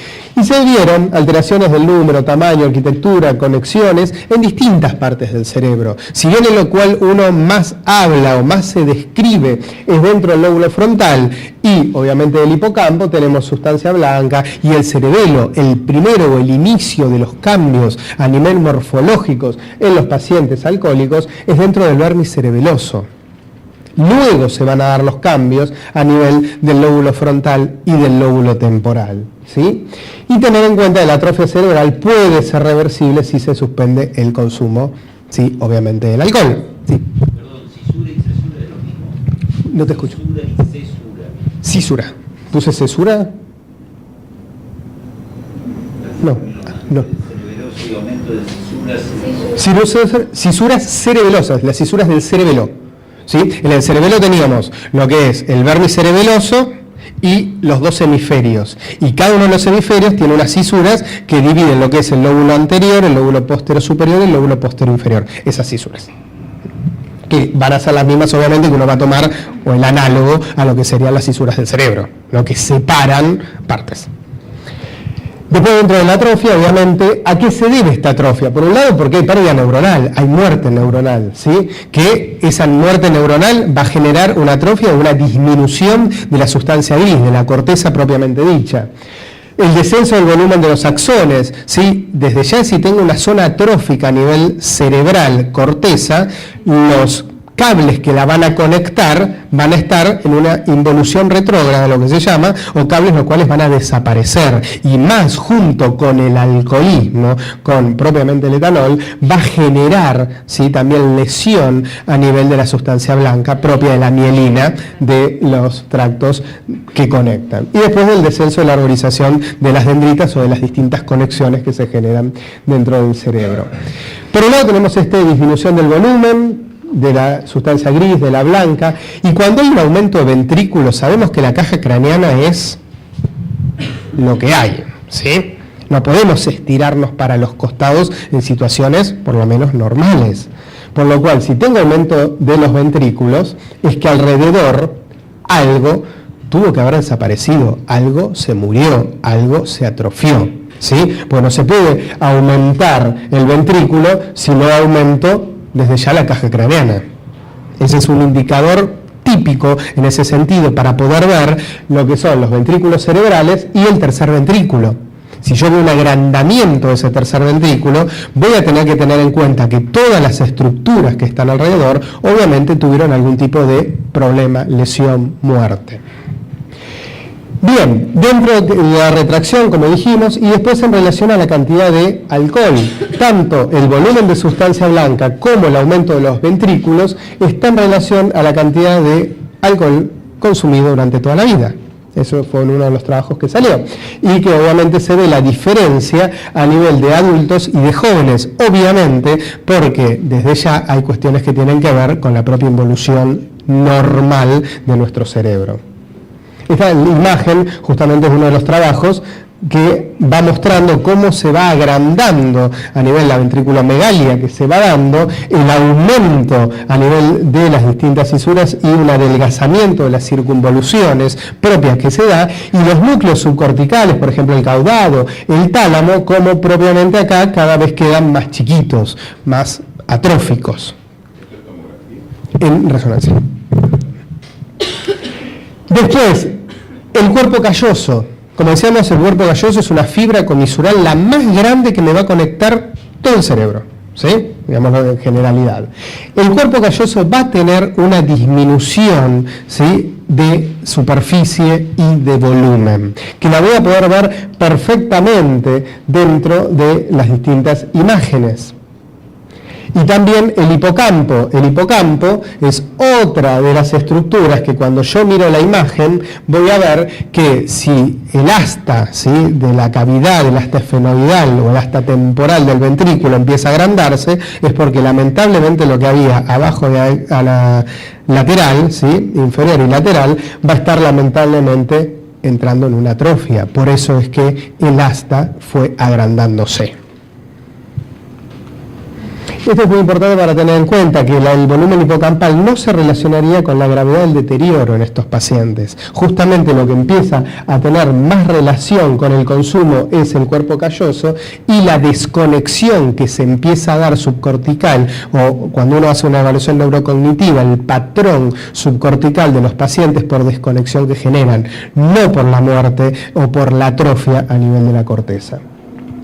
y se vieron alteraciones del número, tamaño, arquitectura, conexiones en distintas partes del cerebro. Si bien en lo cual uno más habla o más se describe es dentro del lóbulo frontal y obviamente del hipocampo, tenemos sustancia blanca, y el cerebelo, el primero o el inicio de los cambios a nivel morfológicos en los pacientes alcohólicos es dentro del vértice cerebeloso. Luego se van a dar los cambios a nivel del lóbulo frontal y del lóbulo temporal, ¿sí? Y tener en cuenta que la atrofia cerebral puede ser reversible si se suspende el consumo, ¿sí?, obviamente del alcohol. ¿Sí? Perdón, ¿cisura y cesura es lo mismo? No te escucho. Cisura y cesura. Cisura. ¿Puse cesura? No. Cerebeloso y aumento de cisuras. Cisuras cerebelosas, las cisuras del cerebelo. ¿Sí? En el cerebelo teníamos lo que es el vértice cerebeloso y los 2 hemisferios, y cada uno de los hemisferios tiene unas cisuras que dividen lo que es el lóbulo anterior, el lóbulo posterior superior y el lóbulo posterior inferior, esas cisuras que van a ser las mismas obviamente que uno va a tomar, o el análogo a lo que serían las cisuras del cerebro, ¿no?, que separan partes. Después, dentro de la atrofia, obviamente, ¿a qué se debe esta atrofia? Por un lado, porque hay pérdida neuronal, hay muerte neuronal, ¿sí? Que esa muerte neuronal va a generar una atrofia o una disminución de la sustancia gris, de la corteza propiamente dicha. El descenso del volumen de los axones, ¿sí? Desde ya, si tengo una zona atrófica a nivel cerebral, corteza, los cables que la van a conectar van a estar en una involución retrógrada, lo que se llama, o cables los cuales van a desaparecer, y más junto con el alcoholismo, con propiamente el etanol, va a generar, ¿sí?, también lesión a nivel de la sustancia blanca propia de la mielina de los tractos que conectan. Y después del descenso de la arborización de las dendritas o de las distintas conexiones que se generan dentro del cerebro. Por un lado tenemos esta disminución del volumen, de la sustancia gris, de la blanca, y cuando hay un aumento de ventrículos, sabemos que la caja craneana es lo que hay, ¿sí? No podemos estirarnos para los costados en situaciones por lo menos normales. Por lo cual, si tengo aumento de los ventrículos, es que alrededor algo tuvo que haber desaparecido, algo se murió, algo se atrofió, ¿sí? Pues no se puede aumentar el ventrículo si no aumento desde ya la caja craneana. Ese es un indicador típico en ese sentido para poder ver lo que son los ventrículos cerebrales y el tercer ventrículo. Si yo veo un agrandamiento de ese tercer ventrículo, voy a tener que tener en cuenta que todas las estructuras que están alrededor obviamente tuvieron algún tipo de problema, lesión, muerte. Bien, dentro de la retracción, como dijimos, y después en relación a la cantidad de alcohol, tanto el volumen de sustancia blanca como el aumento de los ventrículos está en relación a la cantidad de alcohol consumido durante toda la vida. Eso fue uno de los trabajos que salió. Y que obviamente se ve la diferencia a nivel de adultos y de jóvenes, obviamente, porque desde ya hay cuestiones que tienen que ver con la propia involución normal de nuestro cerebro. Esta imagen justamente es uno de los trabajos que va mostrando cómo se va agrandando a nivel de la ventriculomegalia que se va dando, el aumento a nivel de las distintas fisuras y un adelgazamiento de las circunvoluciones propias que se da, y los núcleos subcorticales, por ejemplo el caudado, el tálamo, como propiamente acá cada vez quedan más chiquitos, más atróficos. En resonancia. Después, el cuerpo calloso. Como decíamos, el cuerpo calloso es una fibra comisural la más grande que me va a conectar todo el cerebro, ¿sí? Digámoslo en generalidad. El cuerpo calloso va a tener una disminución, ¿sí?, de superficie y de volumen, que la voy a poder ver perfectamente dentro de las distintas imágenes. Y también el hipocampo. El hipocampo es otra de las estructuras que cuando yo miro la imagen voy a ver que si el asta, ¿sí?, de la cavidad, el asta esfenoidal o el asta temporal del ventrículo empieza a agrandarse, es porque lamentablemente lo que había abajo a la lateral, ¿sí?, inferior y lateral, va a estar lamentablemente entrando en una atrofia. Por eso es que el asta fue agrandándose. Esto es muy importante para tener en cuenta que el volumen hipocampal no se relacionaría con la gravedad del deterioro en estos pacientes. Justamente lo que empieza a tener más relación con el consumo es el cuerpo calloso y la desconexión que se empieza a dar subcortical, o cuando uno hace una evaluación neurocognitiva, el patrón subcortical de los pacientes por desconexión que generan, no por la muerte o por la atrofia a nivel de la corteza.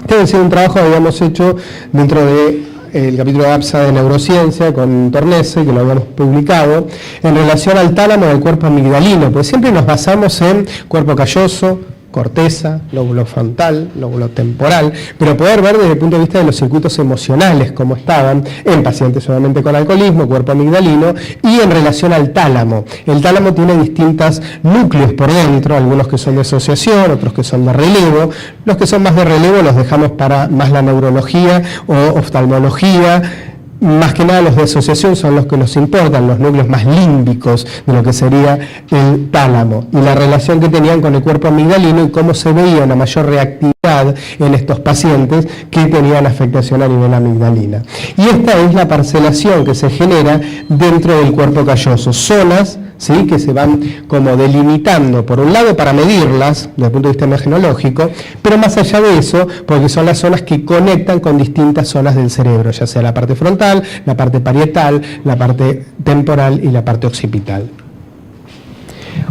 Este ha sido un trabajo que habíamos hecho dentro de el capítulo de APSA de neurociencia con Tornese, que lo habíamos publicado, en relación al tálamo del cuerpo amigdalino, pues siempre nos basamos en cuerpo calloso, corteza, lóbulo frontal, lóbulo temporal, pero poder ver desde el punto de vista de los circuitos emocionales cómo estaban en pacientes obviamente con alcoholismo, cuerpo amigdalino, y en relación al tálamo. El tálamo tiene distintos núcleos por dentro, algunos que son de asociación, otros que son de relevo. Los que son más de relevo los dejamos para más la neurología o oftalmología. Más que nada los de asociación son los que nos importan, los núcleos más límbicos de lo que sería el tálamo y la relación que tenían con el cuerpo amigdalino y cómo se veía una mayor reactividad en estos pacientes que tenían afectación a nivel amigdalina. Y esta es la parcelación que se genera dentro del cuerpo calloso, zonas, ¿sí?, que se van como delimitando, por un lado para medirlas desde el punto de vista imagenológico, pero más allá de eso, porque son las zonas que conectan con distintas zonas del cerebro, ya sea la parte frontal, la parte parietal, la parte temporal y la parte occipital.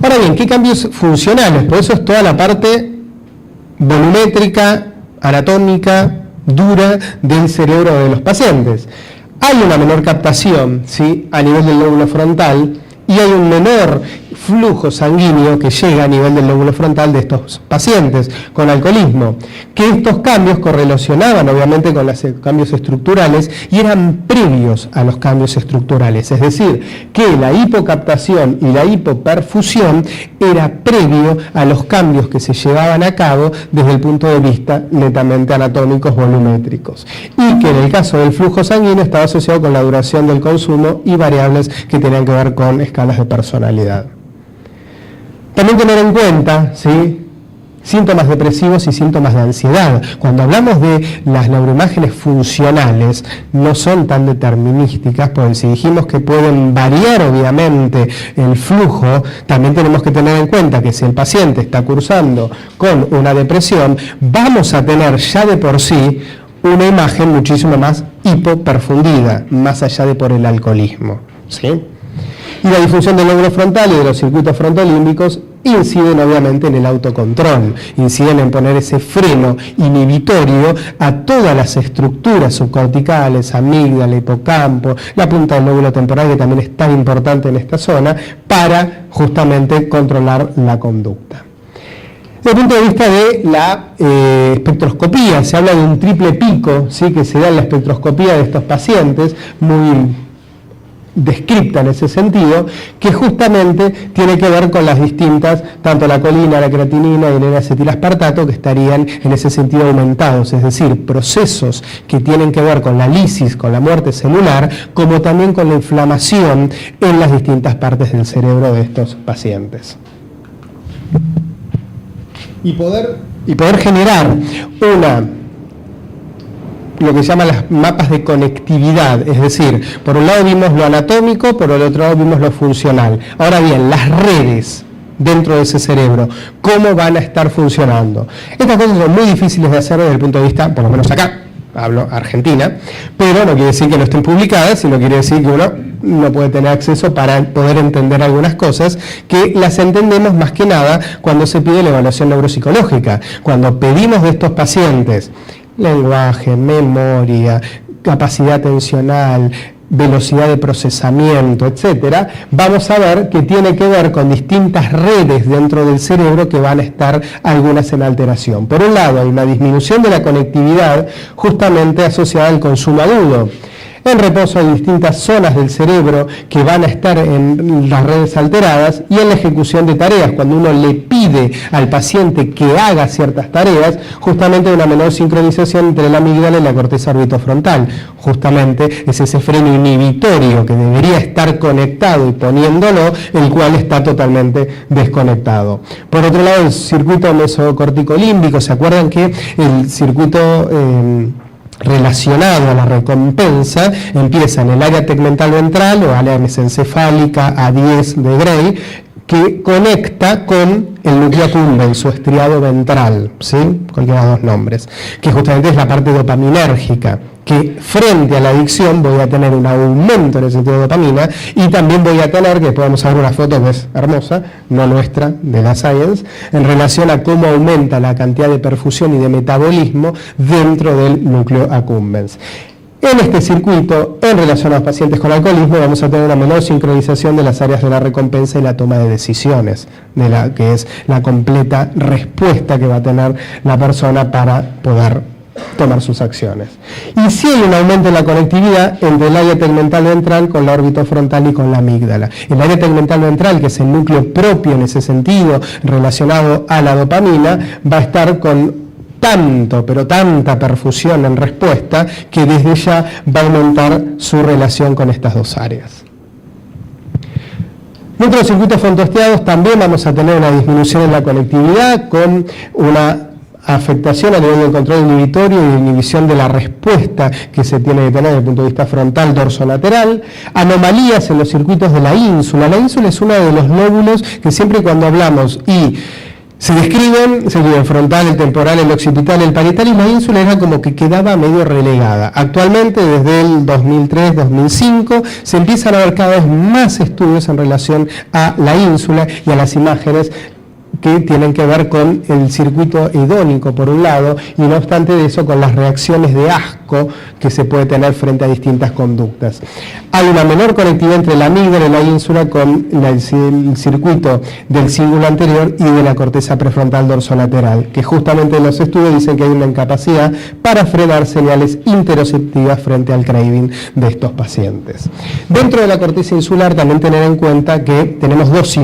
Ahora bien, ¿qué cambios funcionales? Por eso es toda la parte volumétrica, anatómica, dura del cerebro de los pacientes. Hay una menor captación, ¿sí?, a nivel del lóbulo frontal, y hay un menor flujo sanguíneo que llega a nivel del lóbulo frontal de estos pacientes con alcoholismo, que estos cambios correlacionaban obviamente con los cambios estructurales y eran previos a los cambios estructurales, es decir, que la hipocaptación y la hipoperfusión era previo a los cambios que se llevaban a cabo desde el punto de vista netamente anatómicos volumétricos, y que en el caso del flujo sanguíneo estaba asociado con la duración del consumo y variables que tenían que ver con escalas de personalidad. También tener en cuenta, ¿sí?, síntomas depresivos y síntomas de ansiedad. Cuando hablamos de las neuroimágenes funcionales, no son tan determinísticas, porque si dijimos que pueden variar obviamente el flujo, también tenemos que tener en cuenta que si el paciente está cursando con una depresión, vamos a tener ya de por sí una imagen muchísimo más hipoperfundida, más allá de por el alcoholismo, ¿sí? Y la disfunción del lóbulo frontal y de los circuitos frontolímbicos inciden obviamente en el autocontrol, inciden en poner ese freno inhibitorio a todas las estructuras subcorticales, amígdala, hipocampo, la punta del lóbulo temporal, que también es tan importante en esta zona, para justamente controlar la conducta. Desde el punto de vista de la espectroscopía, se habla de un triple pico, ¿sí?, que se da en la espectroscopía de estos pacientes, muy descripta en ese sentido, que justamente tiene que ver con las distintas, tanto la colina, la creatinina y el N-acetilaspartato, que estarían en ese sentido aumentados, es decir, procesos que tienen que ver con la lisis, con la muerte celular, como también con la inflamación en las distintas partes del cerebro de estos pacientes. Y poder generar lo que se llama las mapas de conectividad, es decir, por un lado vimos lo anatómico, por el otro lado vimos lo funcional. Ahora bien, las redes dentro de ese cerebro, ¿cómo van a estar funcionando? Estas cosas son muy difíciles de hacer desde el punto de vista, por lo menos acá, hablo Argentina, pero no quiere decir que no estén publicadas, sino quiere decir que uno no puede tener acceso para poder entender algunas cosas, que las entendemos más que nada cuando se pide la evaluación neuropsicológica. Cuando pedimos de estos pacientes lenguaje, memoria, capacidad atencional, velocidad de procesamiento, etcétera, vamos a ver que tiene que ver con distintas redes dentro del cerebro que van a estar algunas en alteración. Por un lado, hay una disminución de la conectividad justamente asociada al consumo agudo. En reposo hay distintas zonas del cerebro que van a estar en las redes alteradas, y en la ejecución de tareas, cuando uno le pide al paciente que haga ciertas tareas, justamente una menor sincronización entre la amígdala y la corteza orbitofrontal. Justamente es ese freno inhibitorio que debería estar conectado y poniéndolo, el cual está totalmente desconectado. Por otro lado, el circuito mesocorticolímbico, ¿se acuerdan que el circuito relacionado a la recompensa empieza en el área tegmental ventral o área mesencefálica A10 de Gray, que conecta con el núcleo accumbens o estriado ventral, ¿sí?, cualquiera de los dos nombres, que justamente es la parte dopaminérgica, que frente a la adicción voy a tener un aumento en el sentido de dopamina, y también voy a tener, que podemos ver una foto que es hermosa, no nuestra, de la Science, en relación a cómo aumenta la cantidad de perfusión y de metabolismo dentro del núcleo accumbens. En este circuito, en relación a los pacientes con alcoholismo, vamos a tener una menor sincronización de las áreas de la recompensa y la toma de decisiones, de la que es la completa respuesta que va a tener la persona para poder tomar sus acciones. Y sí hay un aumento en la conectividad entre el área tegmental ventral con la órbita frontal y con la amígdala. El área tegmental ventral, que es el núcleo propio en ese sentido, relacionado a la dopamina, va a estar con tanta perfusión en respuesta, que desde ya va a aumentar su relación con estas dos áreas. Dentro de los circuitos fontoesteados también vamos a tener una disminución en la conectividad, con una afectación a nivel del control inhibitorio y de inhibición de la respuesta que se tiene que tener desde el punto de vista frontal dorsolateral, anomalías en los circuitos de la ínsula. La ínsula es uno de los lóbulos que siempre cuando hablamos y se describen el frontal, el temporal, el occipital, el parietal, y la ínsula era como que quedaba medio relegada. Actualmente, desde el 2003-2005, se empiezan a ver cada vez más estudios en relación a la ínsula y a las imágenes que tienen que ver con el circuito hedónico por un lado, y no obstante de eso con las reacciones de asco que se puede tener frente a distintas conductas. Hay una menor conectividad entre la amígdala y la ínsula con el circuito del cíngulo anterior y de la corteza prefrontal dorsolateral, que justamente en los estudios dicen que hay una incapacidad para frenar señales interoceptivas frente al craving de estos pacientes. Dentro de la corteza insular también tener en cuenta que tenemos dos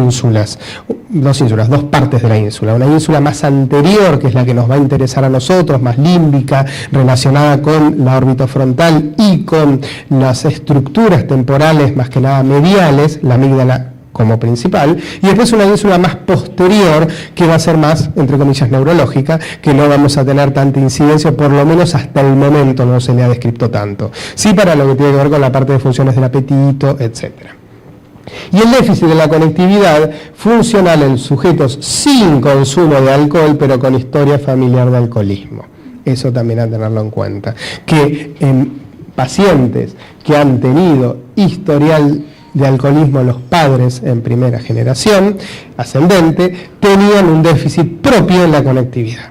partes de la ínsula. Una ínsula más anterior, que es la que nos va a interesar a nosotros, más límbica, relacionada con la órbita frontal y con las estructuras temporales, más que nada mediales, la amígdala como principal, y después una ínsula más posterior, que va a ser más, entre comillas, neurológica, que no vamos a tener tanta incidencia, por lo menos hasta el momento no se le ha descrito tanto. Sí, para lo que tiene que ver con la parte de funciones del apetito, etcétera. Y el déficit de la conectividad funcional en sujetos sin consumo de alcohol, pero con historia familiar de alcoholismo. Eso también hay que tenerlo en cuenta. Que en pacientes que han tenido historial de alcoholismo, los padres en primera generación, ascendente, tenían un déficit propio en la conectividad.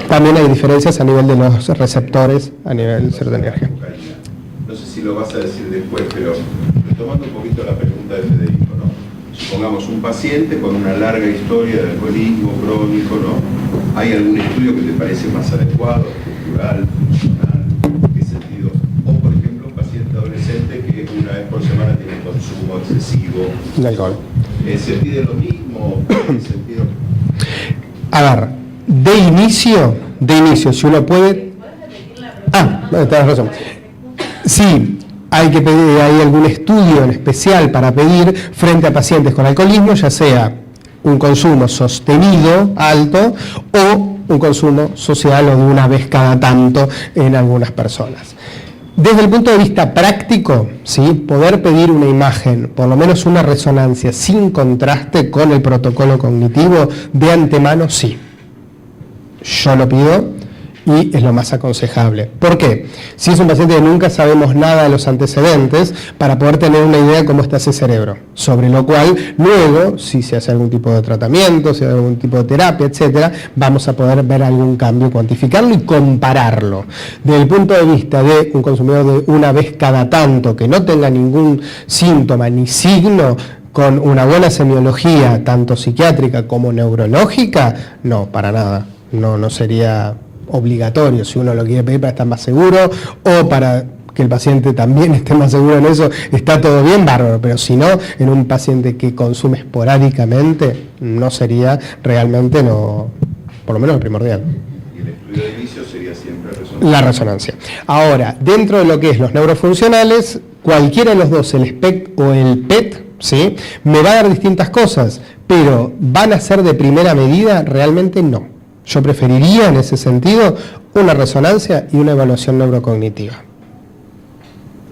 También hay diferencias a nivel de los receptores, a nivel serotonérgico. No sé si lo vas a decir después, pero retomando un poquito la pregunta de Federico, ¿no? Supongamos un paciente con una larga historia de alcoholismo crónico, ¿no? ¿Hay algún estudio que te parece más adecuado, estructural, funcional? ¿En qué sentido? O, por ejemplo, un paciente adolescente que una vez por semana tiene consumo excesivo de alcohol. ¿Se pide lo mismo? ¿En qué sentido? A ver, de inicio, si uno puede... tenés razón. Sí, hay que pedir, hay algún estudio en especial para pedir frente a pacientes con alcoholismo, ya sea un consumo sostenido, alto, o un consumo social o de una vez cada tanto en algunas personas. Desde el punto de vista práctico, ¿sí? Poder pedir una imagen, por lo menos una resonancia sin contraste con el protocolo cognitivo de antemano, sí. Yo lo pido y es lo más aconsejable. ¿Por qué? Si es un paciente que nunca sabemos nada de los antecedentes, para poder tener una idea de cómo está ese cerebro, sobre lo cual luego, si se hace algún tipo de tratamiento, si hay algún tipo de terapia, etcétera, vamos a poder ver algún cambio, cuantificarlo y compararlo. Desde el punto de vista de un consumidor de una vez cada tanto, que no tenga ningún síntoma ni signo, con una buena semiología, tanto psiquiátrica como neurológica, no, para nada. No sería obligatorio. Si uno lo quiere pedir para estar más seguro o para que el paciente también esté más seguro en eso, está todo bien, bárbaro, pero si no, en un paciente que consume esporádicamente, no sería realmente, no, por lo menos el primordial. Y el estudio de inicio sería siempre resonancia. La resonancia. Ahora, dentro de lo que es los neurofuncionales, cualquiera de los dos, el SPECT o el PET, ¿sí? Me va a dar distintas cosas, pero ¿van a ser de primera medida? Realmente no. Yo preferiría en ese sentido una resonancia y una evaluación neurocognitiva,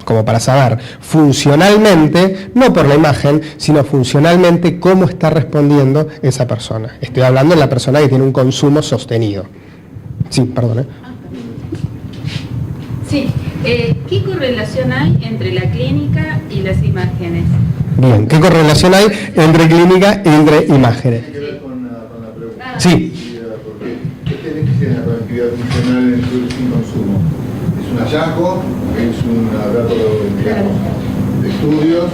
como para saber funcionalmente, no por la imagen, sino funcionalmente cómo está respondiendo esa persona. Estoy hablando de la persona que tiene un consumo sostenido. Sí, perdón. Sí, ¿qué correlación hay entre la clínica y las imágenes? Bien, ¿qué correlación hay entre clínica y entre imágenes? Tiene que ver con la pregunta. Sí. ¿Qué déficit en la conectividad funcional en el sin consumo? ¿Es un hallazgo? ¿Es un dato, digamos, de estudios?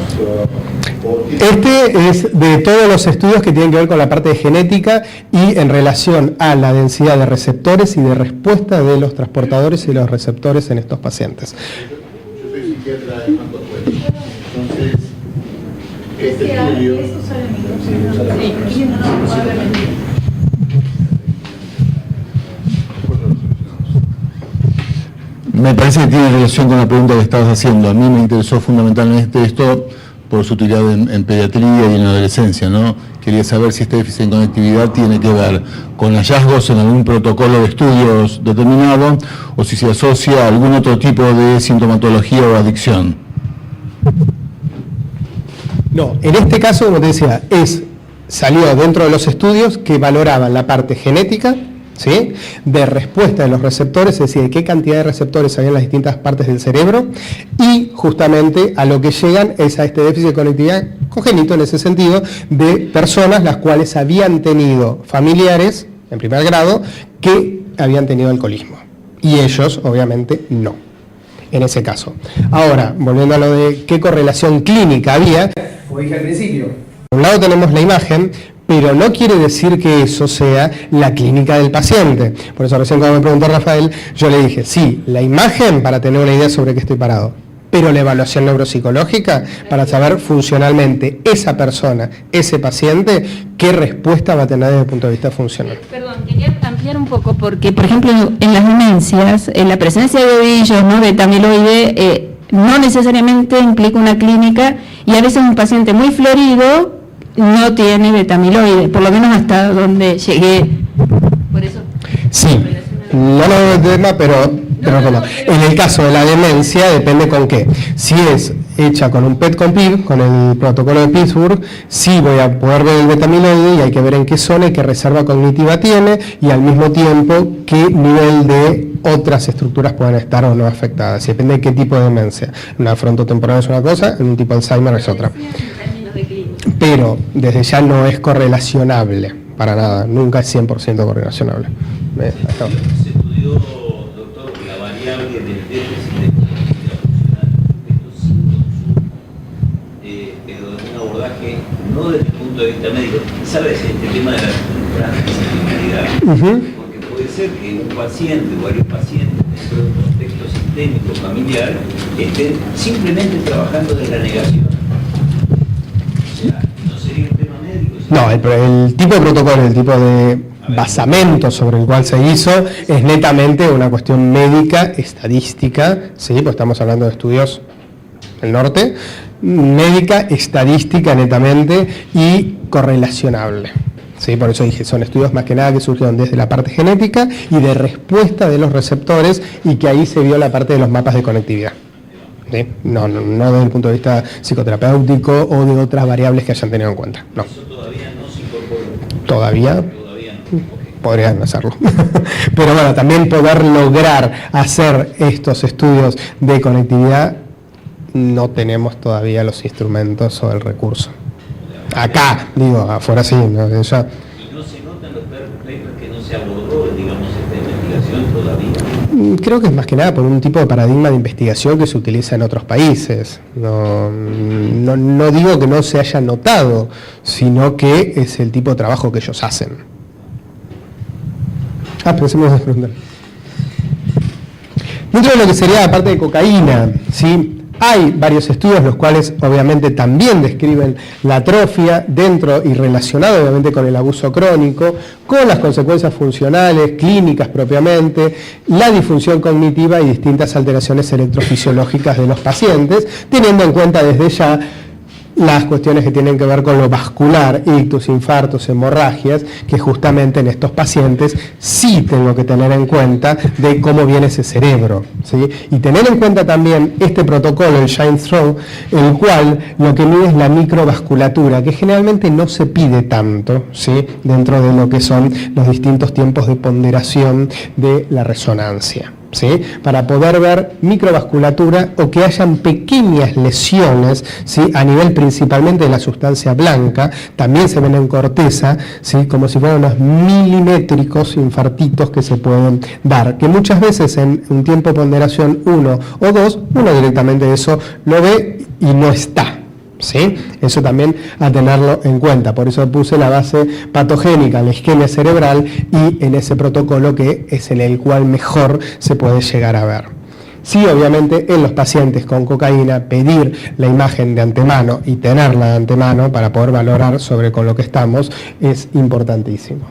Este es de todos los estudios que tienen que ver con la parte de genética y en relación a la densidad de receptores y de respuesta de los transportadores y los receptores en estos pacientes. Yo soy psiquiatra de Marcos Puebla. Entonces, este estudio... Me parece que tiene relación con la pregunta que estabas haciendo. A mí me interesó fundamentalmente esto por su utilidad en pediatría y en adolescencia, ¿no? Quería saber si este déficit en conectividad tiene que ver con hallazgos en algún protocolo de estudios determinado o si se asocia a algún otro tipo de sintomatología o adicción. No, en este caso, como te decía, salió dentro de los estudios que valoraban la parte genética, ¿sí? De respuesta de los receptores, es decir, de qué cantidad de receptores había en las distintas partes del cerebro, y justamente a lo que llegan es a este déficit de conectividad congénito en ese sentido, de personas las cuales habían tenido familiares en primer grado que habían tenido alcoholismo. Y ellos, obviamente, no, en ese caso. Ahora, volviendo a lo de qué correlación clínica había, como dije al principio, por un lado tenemos la imagen, pero no quiere decir que eso sea la clínica del paciente. Por eso recién cuando me preguntó Rafael, yo le dije, sí, la imagen para tener una idea sobre qué estoy parado, pero la evaluación neuropsicológica para saber funcionalmente esa persona, ese paciente, qué respuesta va a tener desde el punto de vista funcional. Perdón, quería ampliar un poco porque, por ejemplo, en las demencias, la presencia de ovillos, ¿no?, beta-amiloide, no necesariamente implica una clínica y a veces un paciente muy florido no tiene beta-amiloide, por lo menos hasta donde llegué. Por eso. Sí, no lo del tema, pero en el caso de la demencia depende con qué. Si es hecha con un PET-COMPIB, con el protocolo de Pittsburgh, sí voy a poder ver el beta-amiloide y hay que ver en qué zona y qué reserva cognitiva tiene y al mismo tiempo qué nivel de otras estructuras pueden estar o no afectadas. Y depende de qué tipo de demencia. Una frontotemporal es una cosa, un tipo de Alzheimer es otra. Pero desde ya no es correlacionable, para nada, nunca es 100% correlacionable. Se estudió, doctor, la variable del déficit de cognitiva funcional de estos síntomas, un abordaje no desde el punto de vista médico. ¿Sabes este tema de la transdisciplinaridad? Porque puede ser que un paciente o varios pacientes dentro de un contexto sistémico familiar estén simplemente trabajando de la negación. No, el tipo de protocolo, el tipo de basamento sobre el cual se hizo es netamente una cuestión médica, estadística, ¿sí? Pues estamos hablando de estudios del norte, médica, estadística netamente y correlacionable. ¿Sí? Por eso dije, son estudios más que nada que surgieron desde la parte genética y de respuesta de los receptores y que ahí se vio la parte de los mapas de conectividad. ¿Sí? No desde el punto de vista psicoterapéutico o de otras variables que hayan tenido en cuenta. No. ¿Eso todavía no se incorporó? ¿Todavía? Todavía no. Okay. Podrían hacerlo. Pero bueno, también poder lograr hacer estos estudios de conectividad, no tenemos todavía los instrumentos o el recurso. Acá, digo, afuera sí. ¿No? Ya. ¿Y no se notan los papers que no se abordó, digamos, esta investigación todavía? Creo que es más que nada por un tipo de paradigma de investigación que se utiliza en otros países. No digo que no se haya notado, sino que es el tipo de trabajo que ellos hacen. Pero se me va a preguntar. Dentro de lo que sería la parte de cocaína, ¿sí? Hay varios estudios los cuales obviamente también describen la atrofia dentro y relacionado obviamente con el abuso crónico, con las consecuencias funcionales, clínicas propiamente, la disfunción cognitiva y distintas alteraciones electrofisiológicas de los pacientes, teniendo en cuenta desde ya las cuestiones que tienen que ver con lo vascular, ictus, infartos, hemorragias, que justamente en estos pacientes sí tengo que tener en cuenta de cómo viene ese cerebro, ¿sí? Y tener en cuenta también este protocolo, el Shine Through, el cual lo que mide es la microvasculatura, que generalmente no se pide tanto, ¿sí? Dentro de lo que son los distintos tiempos de ponderación de la resonancia. ¿Sí? Para poder ver microvasculatura o que hayan pequeñas lesiones, ¿sí? A nivel principalmente de la sustancia blanca, también se ven en corteza, ¿sí? Como si fueran unos milimétricos infartitos que se pueden dar, que muchas veces en un tiempo de ponderación 1 o 2, uno directamente eso lo ve y no está. ¿Sí? Eso también a tenerlo en cuenta, por eso puse la base patogénica, la isquemia cerebral y en ese protocolo que es en el cual mejor se puede llegar a ver. Sí, obviamente en los pacientes con cocaína pedir la imagen de antemano y tenerla de antemano para poder valorar sobre con lo que estamos es importantísimo.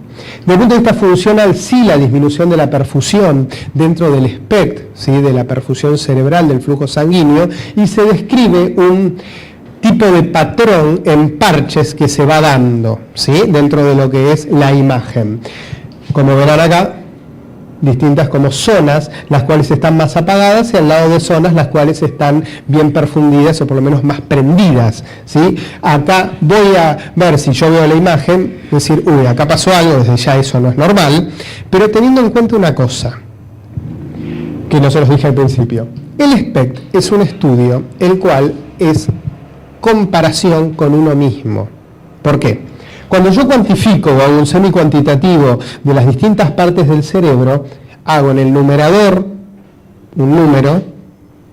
Desde el punto de vista funcional, sí, la disminución de la perfusión dentro del SPECT, ¿sí? De la perfusión cerebral del flujo sanguíneo, y se describe un tipo de patrón en parches que se va dando, ¿sí? Dentro de lo que es la imagen. Como verán acá, distintas como zonas, las cuales están más apagadas, y al lado de zonas las cuales están bien perfundidas o por lo menos más prendidas, ¿sí? Acá voy a ver si yo veo la imagen, decir, uy, acá pasó algo, desde ya eso no es normal, pero teniendo en cuenta una cosa, que no se los dije al principio. El SPECT es un estudio el cual es comparación con uno mismo. ¿Por qué? Cuando yo cuantifico o hago un semi-cuantitativo de las distintas partes del cerebro, hago en el numerador un número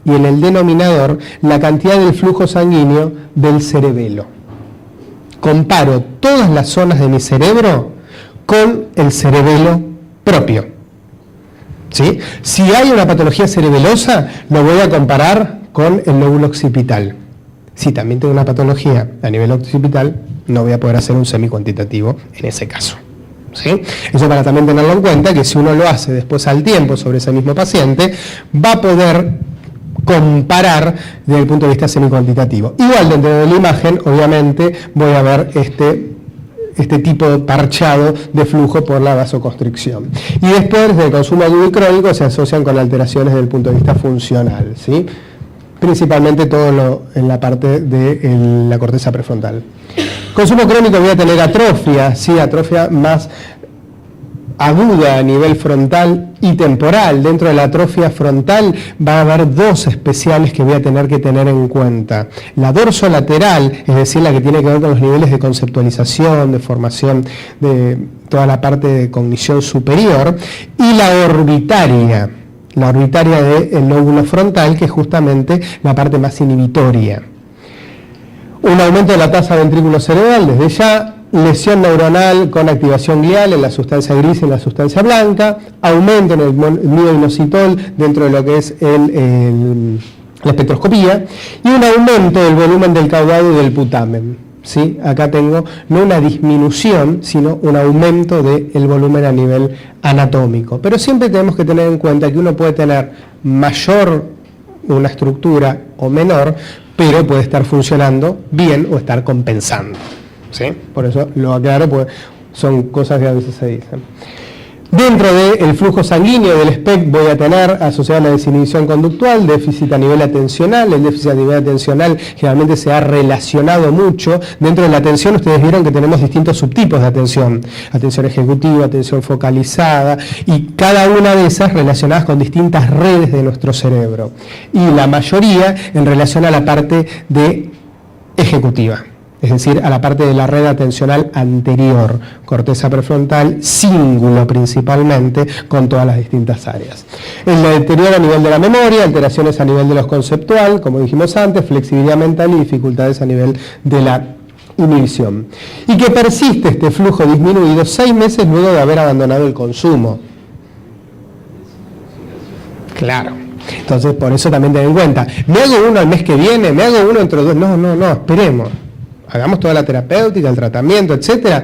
y en el denominador la cantidad del flujo sanguíneo del cerebelo. Comparo todas las zonas de mi cerebro con el cerebelo propio. ¿Sí? Si hay una patología cerebelosa, lo voy a comparar con el lóbulo occipital. Si también tengo una patología a nivel occipital, no voy a poder hacer un semi-cuantitativo en ese caso. ¿Sí? Eso para también tenerlo en cuenta, que si uno lo hace después al tiempo sobre ese mismo paciente, va a poder comparar desde el punto de vista semi-cuantitativo. Igual dentro de la imagen, obviamente, voy a ver este tipo parchado de flujo por la vasoconstricción. Y después del consumo agudo y crónico se asocian con alteraciones desde el punto de vista funcional, ¿sí? Principalmente todo en la parte de la corteza prefrontal. Consumo crónico voy a tener atrofia, ¿sí? Atrofia más aguda a nivel frontal y temporal. Dentro de la atrofia frontal va a haber dos especiales que voy a tener que tener en cuenta. La dorsolateral, es decir, la que tiene que ver con los niveles de conceptualización, de formación de toda la parte de cognición superior, y la orbitaria del lóbulo frontal, que es justamente la parte más inhibitoria. Un aumento de la tasa ventrículo cerebral desde ya, lesión neuronal con activación glial en la sustancia gris y en la sustancia blanca, aumento en el mioinositol dentro de lo que es la espectroscopía, y un aumento del volumen del caudado y del putamen. ¿Sí? Acá tengo no una disminución, sino un aumento del volumen a nivel anatómico. Pero siempre tenemos que tener en cuenta que uno puede tener mayor una estructura o menor, pero puede estar funcionando bien o estar compensando. ¿Sí? Por eso lo aclaro, pues son cosas que a veces se dicen. Dentro del flujo sanguíneo del SPECT voy a tener asociada la desinhibición conductual, déficit a nivel atencional. El déficit a nivel atencional generalmente se ha relacionado mucho. Dentro de la atención ustedes vieron que tenemos distintos subtipos de atención. Atención ejecutiva, atención focalizada, y cada una de esas relacionadas con distintas redes de nuestro cerebro. Y la mayoría en relación a la parte de ejecutiva. Es decir, a la parte de la red atencional anterior, corteza prefrontal, cíngulo principalmente, con todas las distintas áreas. El deterioro a nivel de la memoria, alteraciones a nivel de lo conceptual, como dijimos antes, flexibilidad mental y dificultades a nivel de la inhibición. Y que persiste este flujo disminuido 6 meses luego de haber abandonado el consumo. Claro. Entonces, por eso también ten en cuenta, ¿me hago uno el mes que viene? ¿Me hago uno dentro de 2? No, esperemos. Hagamos toda la terapéutica, el tratamiento, etcétera.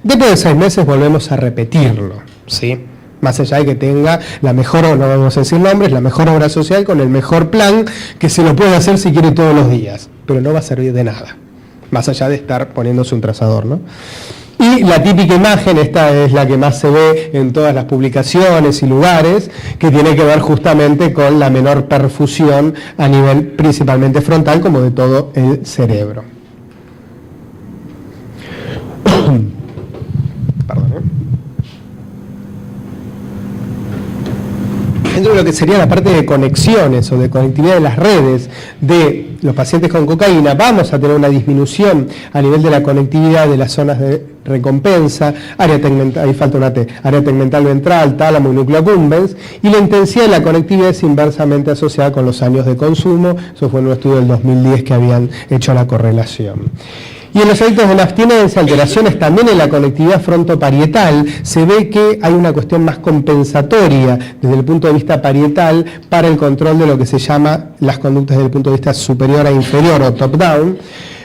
Después de 6 meses volvemos a repetirlo, ¿sí? Más allá de que tenga la mejor, no vamos a decir nombres, la mejor obra social con el mejor plan, que se lo puede hacer si quiere todos los días, pero no va a servir de nada, más allá de estar poniéndose un trazador, ¿no? Y la típica imagen, esta es la que más se ve en todas las publicaciones y lugares, que tiene que ver justamente con la menor perfusión a nivel principalmente frontal, como de todo el cerebro. Dentro de lo que sería la parte de conexiones o de conectividad de las redes de los pacientes con cocaína, vamos a tener una disminución a nivel de la conectividad de las zonas de recompensa, área tegmental, ahí falta una T, área tegmental ventral, tálamo y núcleo accumbens, y la intensidad de la conectividad es inversamente asociada con los años de consumo. Eso fue en un estudio del 2010 que habían hecho la correlación. Y en los efectos de la abstinencia, alteraciones también en la conectividad frontoparietal, se ve que hay una cuestión más compensatoria desde el punto de vista parietal para el control de lo que se llama las conductas desde el punto de vista superior a inferior o top-down,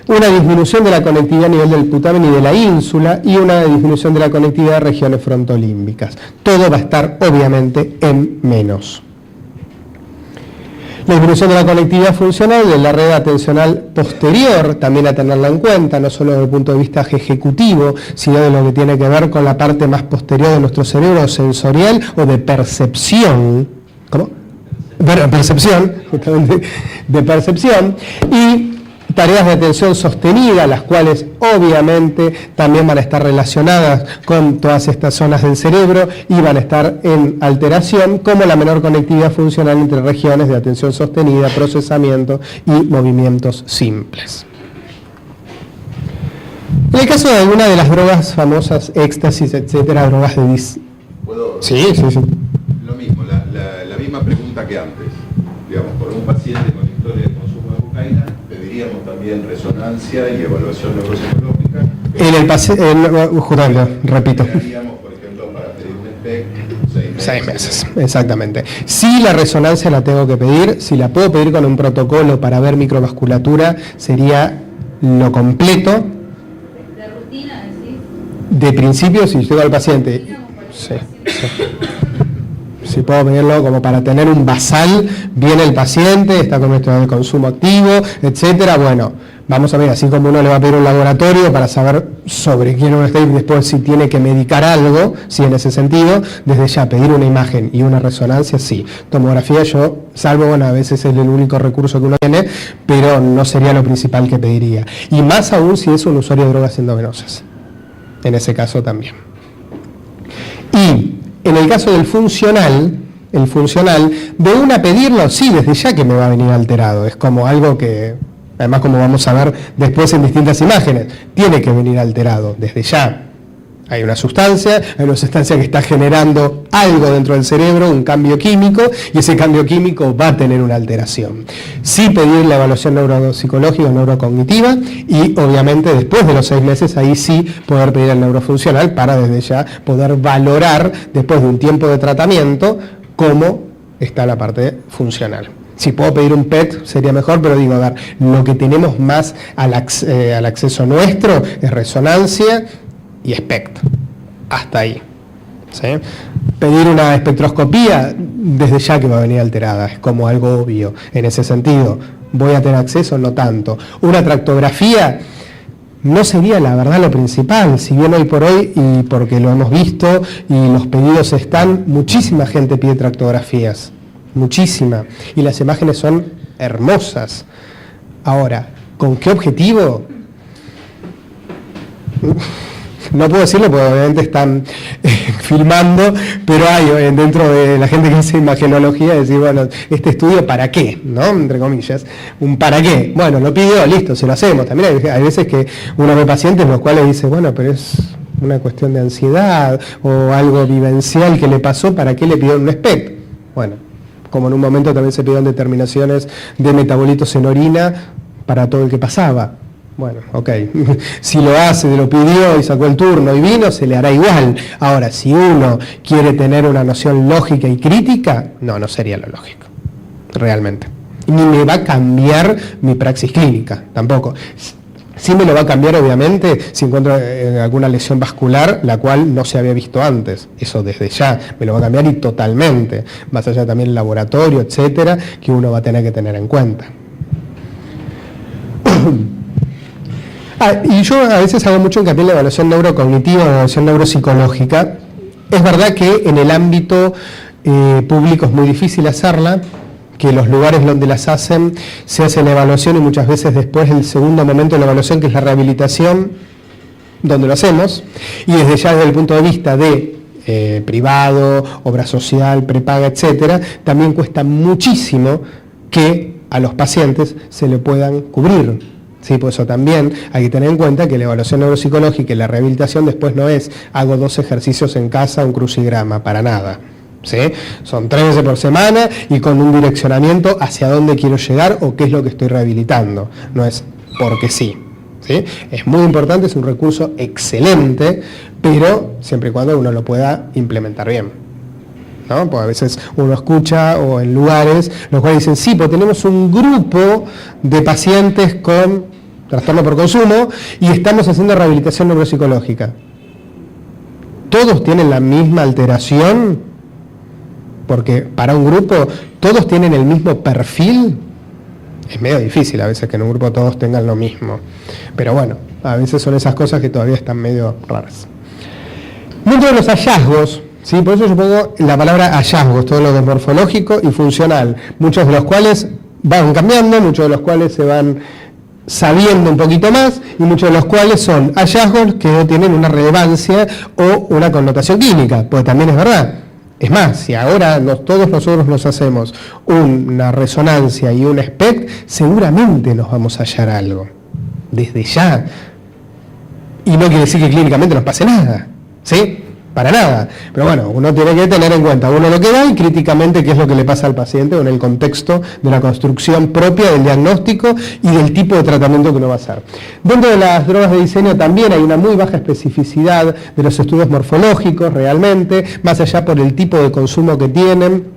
una disminución de la conectividad a nivel del putamen y de la ínsula, y una disminución de la conectividad de regiones frontolímbicas. Todo va a estar obviamente en menos. La disminución de la conectividad funcional de la red atencional posterior, también a tenerla en cuenta, no solo desde el punto de vista ejecutivo, sino de lo que tiene que ver con la parte más posterior de nuestro cerebro, sensorial o de percepción. ¿Cómo? Percepción, justamente, de percepción. Y tareas de atención sostenida, las cuales obviamente también van a estar relacionadas con todas estas zonas del cerebro y van a estar en alteración, como la menor conectividad funcional entre regiones de atención sostenida, procesamiento y movimientos simples. En el caso de alguna de las drogas famosas, éxtasis, etcétera, drogas de ¿Puedo? Sí. Lo mismo, la misma pregunta que antes. Digamos, por un paciente con historia de consumo de cocaína, pediríamos también resonancia y evaluación neuropsicológica. En el paciente, repito. Haríamos, por ejemplo, para pedir un SPECT, 6 meses, exactamente. Si la resonancia la tengo que pedir, si la puedo pedir con un protocolo para ver microvasculatura, sería lo completo. ¿De rutina decís? De principio, si llego al paciente, sí. Si puedo pedirlo como para tener un basal, viene el paciente, está con nuestro de consumo activo, etcétera. Bueno, vamos a ver, así como uno le va a pedir un laboratorio para saber sobre quién uno está y después si tiene que medicar algo, si en ese sentido, desde ya pedir una imagen y una resonancia, sí. Tomografía yo, salvo, bueno, a veces es el único recurso que uno tiene, pero no sería lo principal que pediría. Y más aún si es un usuario de drogas endovenosas, en ese caso también. Y en el caso del funcional, el funcional, de una pedirlo, sí, desde ya que me va a venir alterado. Es como algo que, además como vamos a ver después en distintas imágenes, tiene que venir alterado, desde ya. Hay una sustancia que está generando algo dentro del cerebro, un cambio químico, y ese cambio químico va a tener una alteración. Sí pedir la evaluación neuropsicológica o neurocognitiva, y obviamente después de los 6 meses, ahí sí poder pedir el neurofuncional para desde ya poder valorar, después de un tiempo de tratamiento, cómo está la parte funcional. Si puedo pedir un PET sería mejor, pero digo, a ver, lo que tenemos más al acceso nuestro es resonancia y SPECT, hasta ahí. ¿Sí? Pedir una espectroscopía, desde ya que va a venir alterada, es como algo obvio. En ese sentido, ¿voy a tener acceso? No tanto. Una tractografía no sería la verdad lo principal, si bien hoy por hoy, y porque lo hemos visto, y los pedidos están, muchísima gente pide tractografías, muchísima, y las imágenes son hermosas. Ahora, ¿con qué objetivo? No puedo decirlo porque obviamente están filmando, pero hay dentro de la gente que hace imagenología decir, bueno, este estudio ¿para qué? ¿No? Entre comillas, un ¿para qué? Bueno, lo pidió, listo, se lo hacemos. También hay veces que uno ve pacientes los cuales dice, bueno, pero es una cuestión de ansiedad o algo vivencial que le pasó, ¿para qué le pidió un SPECT? Bueno, como en un momento también se pidieron determinaciones de metabolitos en orina para todo el que pasaba. Bueno, ok, si lo hace, lo pidió y sacó el turno y vino, se le hará igual. Ahora, si uno quiere tener una noción lógica y crítica, no sería lo lógico, realmente. Ni me va a cambiar mi praxis clínica, tampoco. Sí me lo va a cambiar, obviamente, si encuentro alguna lesión vascular, la cual no se había visto antes. Eso desde ya me lo va a cambiar y totalmente. Más allá también el laboratorio, etcétera, que uno va a tener que tener en cuenta. Y yo a veces hago mucho hincapié en la evaluación neurocognitiva o la evaluación neuropsicológica. Es verdad que en el ámbito público es muy difícil hacerla, que los lugares donde las hacen se hace la evaluación y muchas veces después el segundo momento de la evaluación, que es la rehabilitación, donde lo hacemos, y desde ya desde el punto de vista de privado, obra social, prepaga, etcétera, también cuesta muchísimo que a los pacientes se le puedan cubrir. Sí, por eso también hay que tener en cuenta que la evaluación neuropsicológica y la rehabilitación después no es hago 2 ejercicios en casa, un crucigrama, para nada. ¿Sí? Son 3 veces por semana y con un direccionamiento hacia dónde quiero llegar o qué es lo que estoy rehabilitando. No es porque sí. ¿Sí? Es muy importante, es un recurso excelente, pero siempre y cuando uno lo pueda implementar bien, ¿no? Porque a veces uno escucha o en lugares los cuales dicen, sí, pues tenemos un grupo de pacientes con trastorno por consumo y estamos haciendo rehabilitación neuropsicológica. ¿Todos tienen la misma alteración? Porque para un grupo, ¿todos tienen el mismo perfil? Es medio difícil a veces que en un grupo todos tengan lo mismo. Pero bueno, a veces son esas cosas que todavía están medio raras. Dentro de los hallazgos, ¿sí? Por eso yo pongo la palabra hallazgos, todo lo de morfológico y funcional, muchos de los cuales van cambiando, muchos de los cuales se van sabiendo un poquito más y muchos de los cuales son hallazgos que no tienen una relevancia o una connotación clínica, porque también es verdad. Es más, si ahora todos nosotros nos hacemos una resonancia y un SPECT, seguramente nos vamos a hallar algo, desde ya. y no quiere decir que clínicamente nos pase nada, ¿sí? Para nada. Pero bueno, uno tiene que tener en cuenta uno lo que da y críticamente qué es lo que le pasa al paciente o en el contexto de la construcción propia del diagnóstico y del tipo de tratamiento que uno va a hacer. Dentro de las drogas de diseño también hay una muy baja especificidad de los estudios morfológicos realmente, más allá por el tipo de consumo que tienen.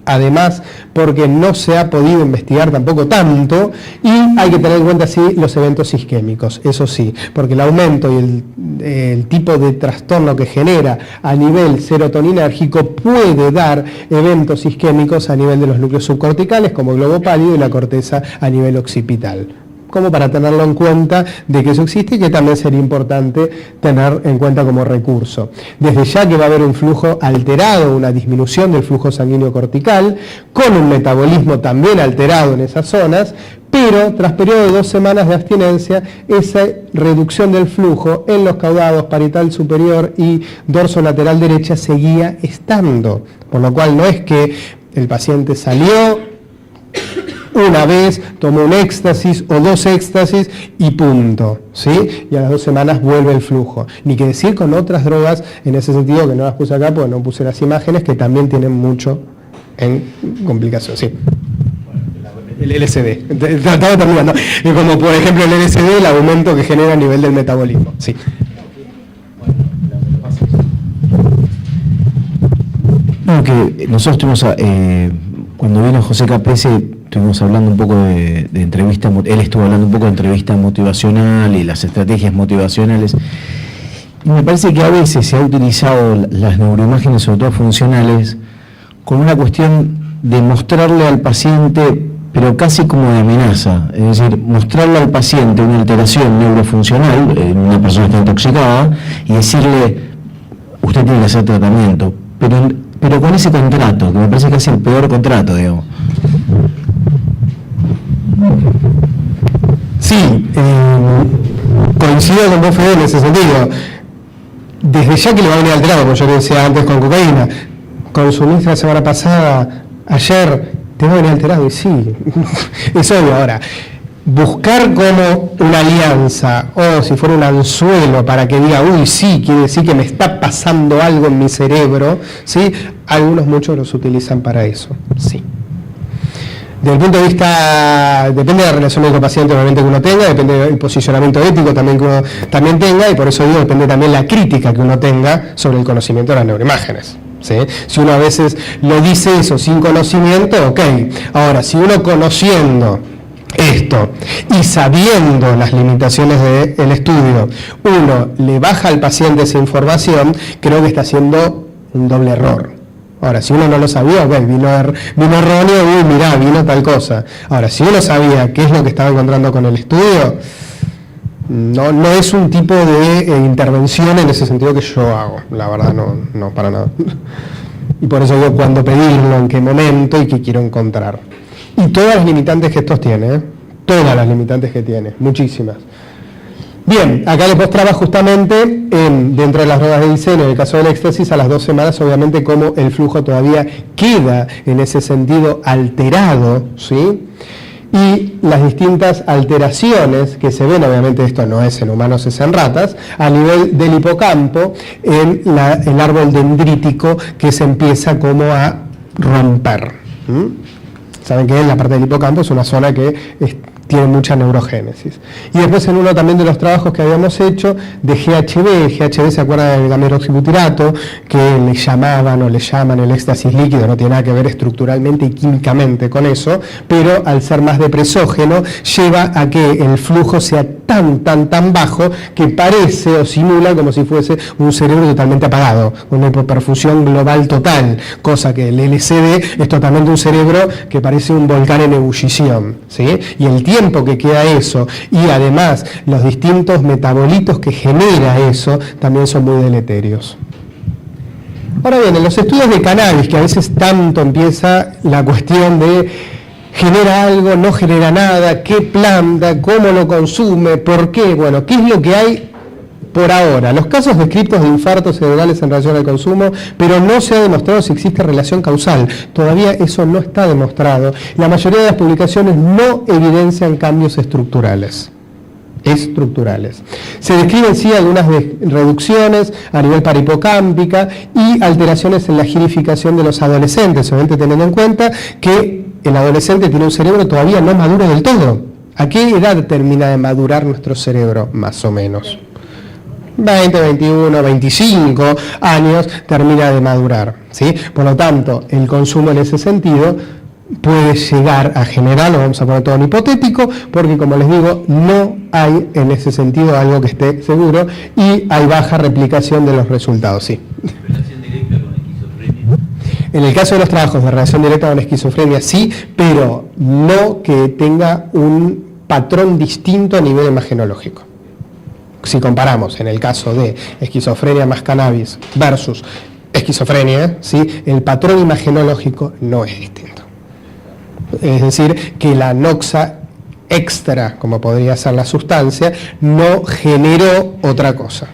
Además, porque no se ha podido investigar tampoco tanto y hay que tener en cuenta sí los eventos isquémicos, eso sí, porque el aumento y el tipo de trastorno que genera a nivel serotoninérgico puede dar eventos isquémicos a nivel de los núcleos subcorticales como el globo pálido y la corteza a nivel occipital, como para tenerlo en cuenta de que eso existe y que también sería importante tener en cuenta como recurso. Desde ya que va a haber un flujo alterado, una disminución del flujo sanguíneo cortical, con un metabolismo también alterado en esas zonas, pero tras periodo de 2 semanas de abstinencia, esa reducción del flujo en los caudados parietal superior y dorso lateral derecha seguía estando, por lo cual no es que el paciente salió una vez, tomó un éxtasis o 2 éxtasis y punto, ¿sí? Y a las 2 semanas vuelve el flujo. Ni que decir con otras drogas, en ese sentido, que no las puse acá porque no puse las imágenes, que también tienen mucho en complicación, sí. El LSD, estaba terminando. Como por ejemplo el LSD, el aumento que genera a nivel del metabolismo, sí. No, que nosotros tuvimos, cuando vino José Caprese, estuvimos hablando un poco de entrevista, él estuvo hablando un poco de entrevista motivacional y las estrategias motivacionales. Y me parece que a veces se ha utilizado las neuroimágenes, sobre todo funcionales, con una cuestión de mostrarle al paciente, pero casi como de amenaza, es decir, mostrarle al paciente una alteración neurofuncional en una persona que está intoxicada y decirle, usted tiene que hacer tratamiento, pero con ese contrato, que me parece que es el peor contrato, digamos. Sí, coincido con vos, Fede, en ese sentido. Desde ya que le va a venir alterado, como yo le decía antes con cocaína, consumiste la semana pasada, ayer, te va a venir alterado, y sí, es obvio. Ahora, buscar como una alianza, o si fuera un anzuelo para que diga, uy, sí, quiere decir que me está pasando algo en mi cerebro, ¿sí? Muchos los utilizan para eso, sí. Desde el punto de vista, depende de la relación médico-paciente obviamente que uno tenga, depende del posicionamiento ético también que uno también tenga, y por eso digo, depende también la crítica que uno tenga sobre el conocimiento de las neuroimágenes, ¿sí? Si uno a veces lo dice eso sin conocimiento, ok. Ahora, si uno conociendo esto y sabiendo las limitaciones del estudio, uno le baja al paciente esa información, creo que está haciendo un doble error. Ahora, si uno no lo sabía, ok, vino erróneo, mirá, vino tal cosa. Ahora, si uno sabía qué es lo que estaba encontrando con el estudio, no es un tipo de intervención en ese sentido que yo hago, la verdad, no para nada. Y por eso digo cuándo pedirlo, en qué momento y qué quiero encontrar. Y todas las limitantes que estos tiene, todas las limitantes que tiene, muchísimas. Bien, acá les mostraba justamente dentro de las drogas de diseño, en el caso del éxtasis, a las 2 semanas, obviamente, cómo el flujo todavía queda en ese sentido alterado, ¿sí? Y las distintas alteraciones que se ven, obviamente esto no es en humanos, es en ratas, a nivel del hipocampo, en el árbol dendrítico que se empieza como a romper. Saben que en la parte del hipocampo es una zona que tiene mucha neurogénesis. Y después en uno también de los trabajos que habíamos hecho de GHB, el GHB se acuerda del gameroxibutirato, que le llamaban o le llaman el éxtasis líquido, no tiene nada que ver estructuralmente y químicamente con eso, pero al ser más depresógeno lleva a que el flujo sea tan bajo que parece o simula como si fuese un cerebro totalmente apagado, una hipoperfusión global total, cosa que el LSD es totalmente un cerebro que parece un volcán en ebullición, ¿sí? Y el tiempo que queda eso y además los distintos metabolitos que genera eso también son muy deleterios. Ahora bien, en los estudios de cannabis, que a veces tanto empieza la cuestión de genera algo, no genera nada, qué planta, cómo lo consume, por qué, bueno, qué es lo que hay por ahora. Los casos descritos de infartos cerebrales en relación al consumo, pero no se ha demostrado si existe relación causal. Todavía eso no está demostrado. La mayoría de las publicaciones no evidencian cambios estructurales. estructurales. Se describen sí algunas reducciones a nivel parahipocámpica y alteraciones en la girificación de los adolescentes, obviamente teniendo en cuenta que el adolescente tiene un cerebro todavía no maduro del todo. ¿A qué edad termina de madurar nuestro cerebro? Más o menos 20, 21, 25 años termina de madurar, ¿sí? Por lo tanto, el consumo en ese sentido puede llegar a generar, lo vamos a poner todo en hipotético, porque como les digo, no hay en ese sentido algo que esté seguro y hay baja replicación de los resultados, sí. ¿Relación directa con esquizofrenia? En el caso de los trabajos de relación directa con esquizofrenia, sí, pero no que tenga un patrón distinto a nivel imagenológico. Si comparamos en el caso de esquizofrenia más cannabis versus esquizofrenia, ¿sí?, el patrón imagenológico no es distinto. Es decir, que la noxa extra, como podría ser la sustancia, no generó otra cosa.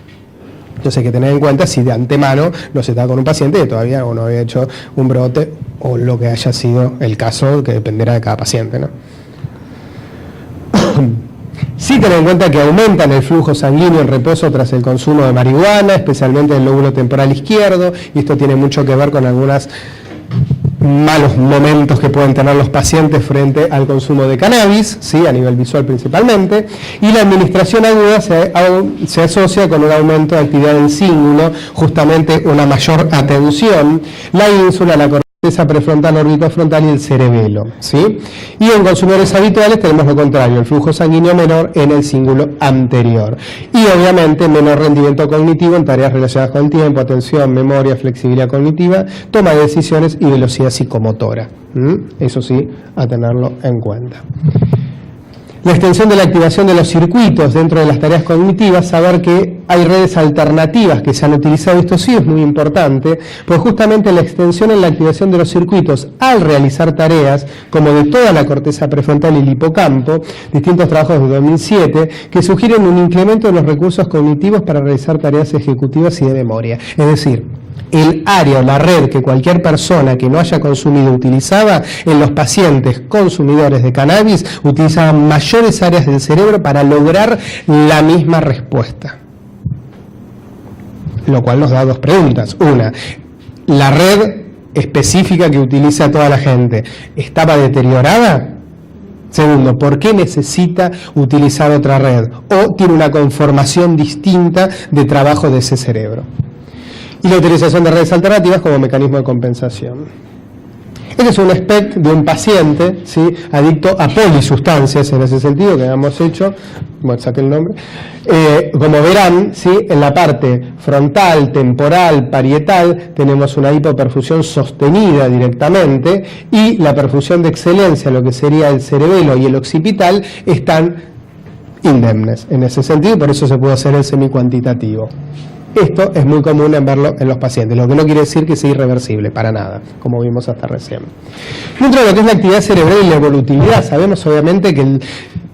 Entonces hay que tener en cuenta si de antemano no se está con un paciente que todavía no había hecho un brote o lo que haya sido el caso, que dependerá de cada paciente, ¿no? Sí tener en cuenta que aumentan el flujo sanguíneo en reposo tras el consumo de marihuana, especialmente del lóbulo temporal izquierdo, y esto tiene mucho que ver con algunos malos momentos que pueden tener los pacientes frente al consumo de cannabis, ¿sí?, a nivel visual principalmente, y la administración aguda se asocia con un aumento de actividad del cíngulo, justamente una mayor atención, la ínsula, la corteza prefrontal, orbitofrontal y el cerebelo, ¿sí? Y en consumidores habituales tenemos lo contrario, el flujo sanguíneo menor en el cíngulo anterior. Y obviamente menor rendimiento cognitivo en tareas relacionadas con el tiempo, atención, memoria, flexibilidad cognitiva, toma de decisiones y velocidad psicomotora. Eso sí, a tenerlo en cuenta. La extensión de la activación de los circuitos dentro de las tareas cognitivas, saber que hay redes alternativas que se han utilizado, esto sí es muy importante, pues justamente la extensión en la activación de los circuitos al realizar tareas, como de toda la corteza prefrontal y el hipocampo, distintos trabajos de 2007, que sugieren un incremento de los recursos cognitivos para realizar tareas ejecutivas y de memoria. Es decir, el área o la red que cualquier persona que no haya consumido utilizaba, en los pacientes consumidores de cannabis utilizaban mayores áreas del cerebro para lograr la misma respuesta. Lo cual nos da dos preguntas. Una, ¿la red específica que utiliza toda la gente estaba deteriorada? Segundo, ¿por qué necesita utilizar otra red? ¿O tiene una conformación distinta de trabajo de ese cerebro? Y la utilización de redes alternativas como mecanismo de compensación. Este es un SPECT de un paciente, ¿sí?, adicto a polisustancias, en ese sentido, que habíamos hecho, bueno, saqué el nombre. Como verán, ¿sí?, en la parte frontal, temporal, parietal, tenemos una hipoperfusión sostenida directamente, y la perfusión de excelencia, lo que sería el cerebelo y el occipital, están indemnes en ese sentido, por eso se puede hacer el semicuantitativo. Esto es muy común en verlo en los pacientes, lo que no quiere decir que sea irreversible, para nada, como vimos hasta recién. Dentro de lo que es la actividad cerebral y la evolutividad, sabemos obviamente que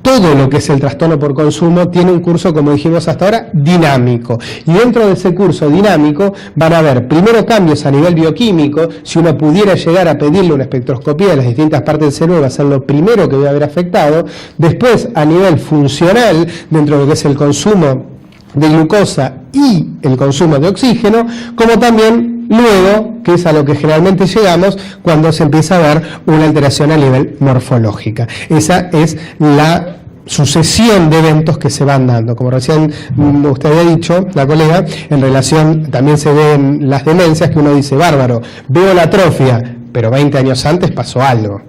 todo lo que es el trastorno por consumo tiene un curso, como dijimos hasta ahora, dinámico. Y dentro de ese curso dinámico van a haber primero cambios a nivel bioquímico. Si uno pudiera llegar a pedirle una espectroscopía de las distintas partes del cerebro, va a ser lo primero que va a haber afectado. Después, a nivel funcional, dentro de lo que es el consumo de glucosa y el consumo de oxígeno, como también luego, que es a lo que generalmente llegamos, cuando se empieza a ver una alteración a nivel morfológica. Esa es la sucesión de eventos que se van dando. Como recién usted había dicho, la colega, en relación, también se ven las demencias, que uno dice, bárbaro, veo la atrofia, pero 20 años antes pasó algo.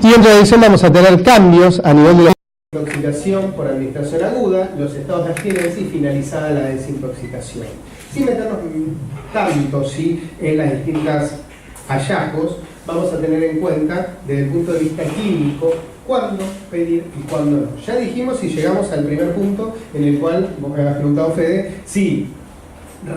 Y en relación vamos a tener cambios a nivel de la intoxicación por administración aguda, los estados de abstinencia y finalizada la desintoxicación. Sin meternos tanto en las distintas hallazgos, vamos a tener en cuenta desde el punto de vista clínico cuándo pedir y cuándo no. Ya dijimos y llegamos al primer punto en el cual vos me habías preguntado, Fede, si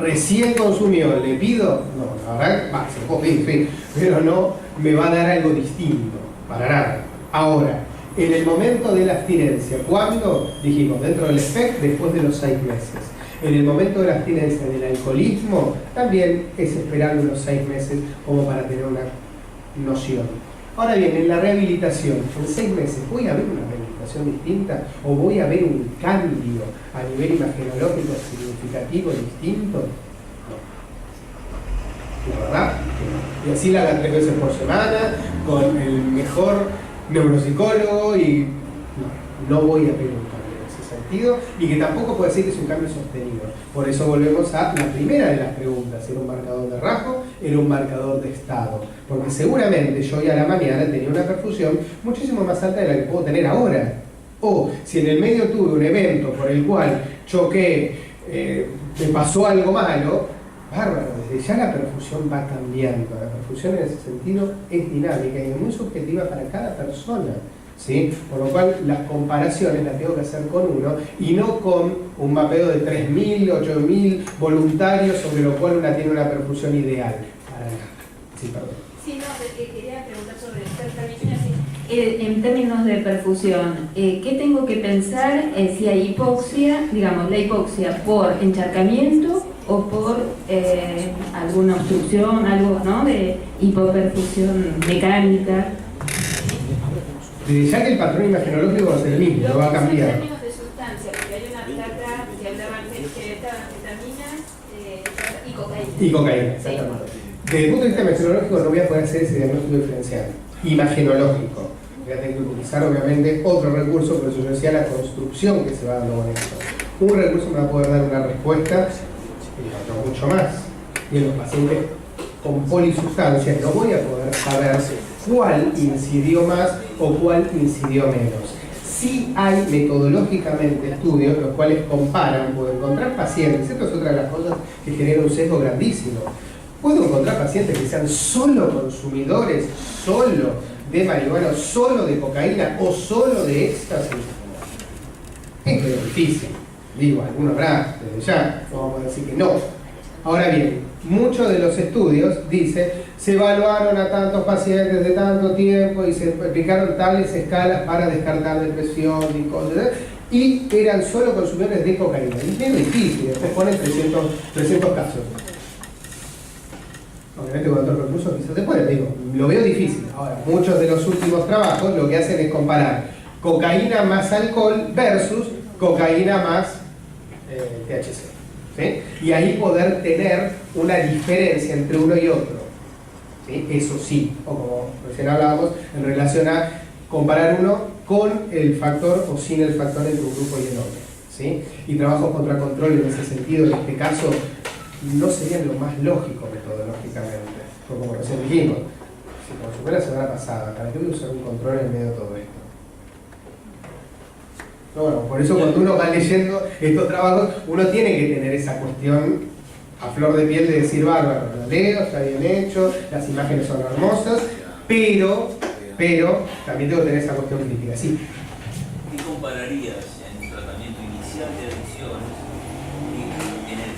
recién consumió, le pido, no, la verdad, se puede pedir, sí, pero no me va a dar algo distinto, para nada. Ahora, en el momento de la abstinencia, ¿cuándo? Dijimos, dentro del SPECT, después de los 6 meses. En el momento de la abstinencia del alcoholismo, también es esperando unos 6 meses como para tener una noción. Ahora bien, en la rehabilitación, en 6 meses, ¿voy a ver una rehabilitación? evaluación distinta? ¿O voy a ver un cambio a nivel imagenológico significativo distinto? No. La verdad, que no. Y así la haga 3 veces por semana, con el mejor neuropsicólogo y no voy a ver un cambio en ese sentido, y que tampoco puede decir que es un cambio sostenido. Por eso volvemos a la primera de las preguntas: ¿era un marcador de rasgo? ¿Era un marcador de estado? Porque seguramente yo hoy a la mañana tenía una perfusión muchísimo más alta de la que puedo tener ahora. O si en el medio tuve un evento por el cual choqué, me pasó algo malo, bárbaro, desde ya la perfusión va cambiando. La perfusión en ese sentido es dinámica y es muy subjetiva para cada persona, ¿sí? Por lo cual las comparaciones las tengo que hacer con uno y no con un mapeo de 3.000, 8.000 voluntarios sobre lo cual una tiene una perfusión ideal. Para nada. Sí, perdón. Sí, no, quería preguntar sobre en términos de perfusión, ¿qué tengo que pensar si hay hipoxia, digamos, la hipoxia por encharcamiento o por alguna obstrucción, algo, ¿no?, de hipoperfusión mecánica? Ya que el patrón imagenológico va a ser el mismo, no va a cambiar. En términos de sustancia, porque hay una placa que hablaban de anfetaminas y cocaína. Y cocaína, exactamente. Desde el punto de vista imagenológico no voy a poder hacer ese diagnóstico diferencial. Imagenológico. Voy a tener que utilizar obviamente otro recurso, por eso yo decía la construcción que se va dando con esto. Un recurso me va a poder dar una respuesta y otro mucho más. Y en los pacientes con polisustancias no voy a poder saber cuál incidió más o cuál incidió menos. Sí hay metodológicamente estudios los cuales comparan, puedo encontrar pacientes, esto es otra de las cosas que genera un sesgo grandísimo. Puedo encontrar pacientes que sean solo consumidores, solo de marihuana, solo de cocaína o solo de éxtasis. Es medio difícil, digo, algunos habrá, desde ya, no vamos a decir que no. Ahora bien, muchos de los estudios dicen, se evaluaron a tantos pacientes de tanto tiempo y se aplicaron tales escalas para descartar depresión y cosas, y eran solo consumidores de cocaína. Y es medio difícil, después ponen 300 casos. Obviamente con otros recursos quizás se puede, digo, lo veo difícil. Ahora, muchos de los últimos trabajos lo que hacen es comparar cocaína más alcohol versus cocaína más THC. ¿Sí? Y ahí poder tener una diferencia entre uno y otro. ¿Sí? Eso sí, o como recién hablábamos, en relación a comparar uno con el factor o sin el factor entre un grupo y el otro. ¿Sí? Y trabajos contra control en ese sentido, en este caso, no serían lo más lógico metodológicamente, como recién dijimos. Si como fue la semana pasada, ¿para qué voy a usar un control en medio de todo esto? No, bueno, por eso cuando uno va leyendo estos trabajos, uno tiene que tener esa cuestión a flor de piel de decir, bárbaro, lo leo, está bien hecho, las imágenes son hermosas, pero también tengo que tener esa cuestión crítica, sí. ¿Qué compararías en un tratamiento inicial de adicciones? En el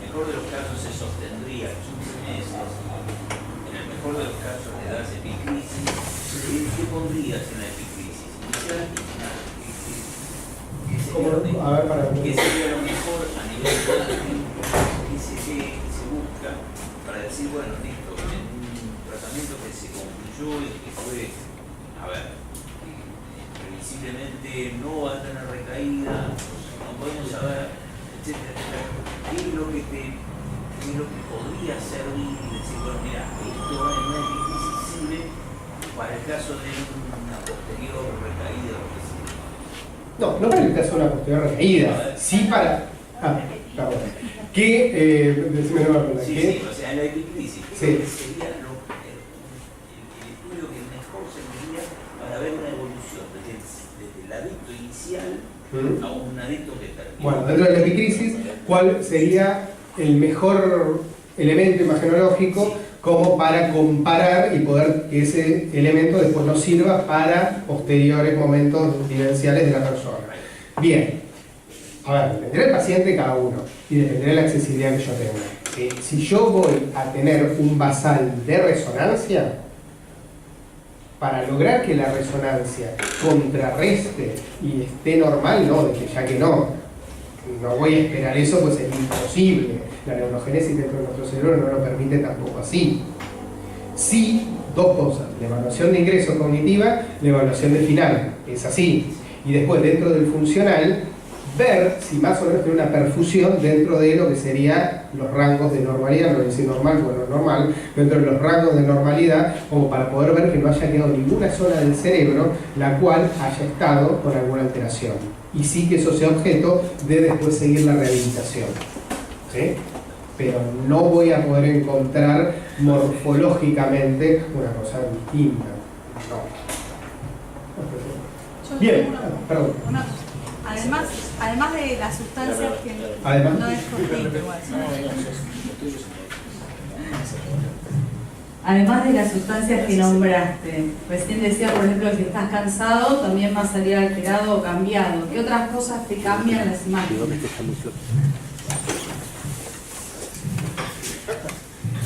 mejor de los casos se sostendría 15 meses, en el mejor de los casos le das epicrisis. ¿Qué pondrías en la epicrisis? Inicial y final. ¿Qué sería lo mejor a nivel práctico que se busca para decir, bueno, listo, en un tratamiento que se concluyó y que fue, a ver, previsiblemente no va a tener recaída, no podemos saber, etcétera, qué es lo que podría servir y decir, bueno, mira, esto no es difícil para el caso de una posterior recaída o lo que sea. No para el caso de una posterior recaída, sí para... perdón. Decime la verdad. Sí, o sea, en la epicrisis, sí. Sería el estudio que mejor serviría para ver una evolución desde el adicto inicial a un adicto que termina. Bueno, dentro de la epicrisis, ¿cuál sería el mejor elemento imagenológico como para comparar y poder que ese elemento después nos sirva para posteriores momentos vivenciales de la persona? Bien, a ver, dependerá del paciente cada uno y dependerá de la accesibilidad que yo tenga. Si yo voy a tener un basal de resonancia, para lograr que la resonancia contrarreste y esté normal, no, de que ya que no voy a esperar eso, pues es imposible. La neurogénesis dentro de nuestro cerebro no lo permite tampoco así. Sí, dos cosas, la evaluación de ingreso cognitiva, la evaluación de final. es así. Y después, dentro del funcional, ver si más o menos tiene una perfusión dentro de lo que serían los rangos de normalidad, no voy a decir normal, bueno, normal, dentro de los rangos de normalidad, como para poder ver que no haya quedado ninguna zona del cerebro la cual haya estado con alguna alteración. Y sí que eso sea objeto de después seguir la rehabilitación. ¿Sí? Pero no voy a poder encontrar morfológicamente una cosa distinta. No. Bien, perdón. Además de las sustancias que Además. no es cortito igual. Además de las sustancias que nombraste, recién decía, por ejemplo, que si estás cansado, también va a salir alterado o cambiado. ¿Qué otras cosas te cambian las imágenes?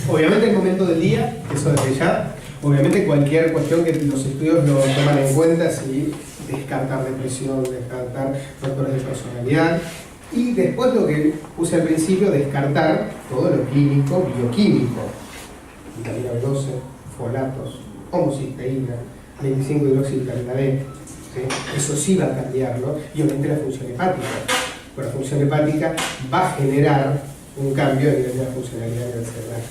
Obviamente el momento del día, eso desde ya. Obviamente cualquier cuestión que los estudios lo toman en cuenta, si descartar depresión, descartar factores de personalidad. Y después lo que puse al principio, descartar todo lo clínico, bioquímico. Vitamina B12, folatos, homocisteína, 25-hidroxilvitamina D. ¿Sí? Eso sí va a cambiar, ¿no? Y obviamente la función hepática. Pero la función hepática va a generar un cambio a nivel de la funcionalidad del cerebral.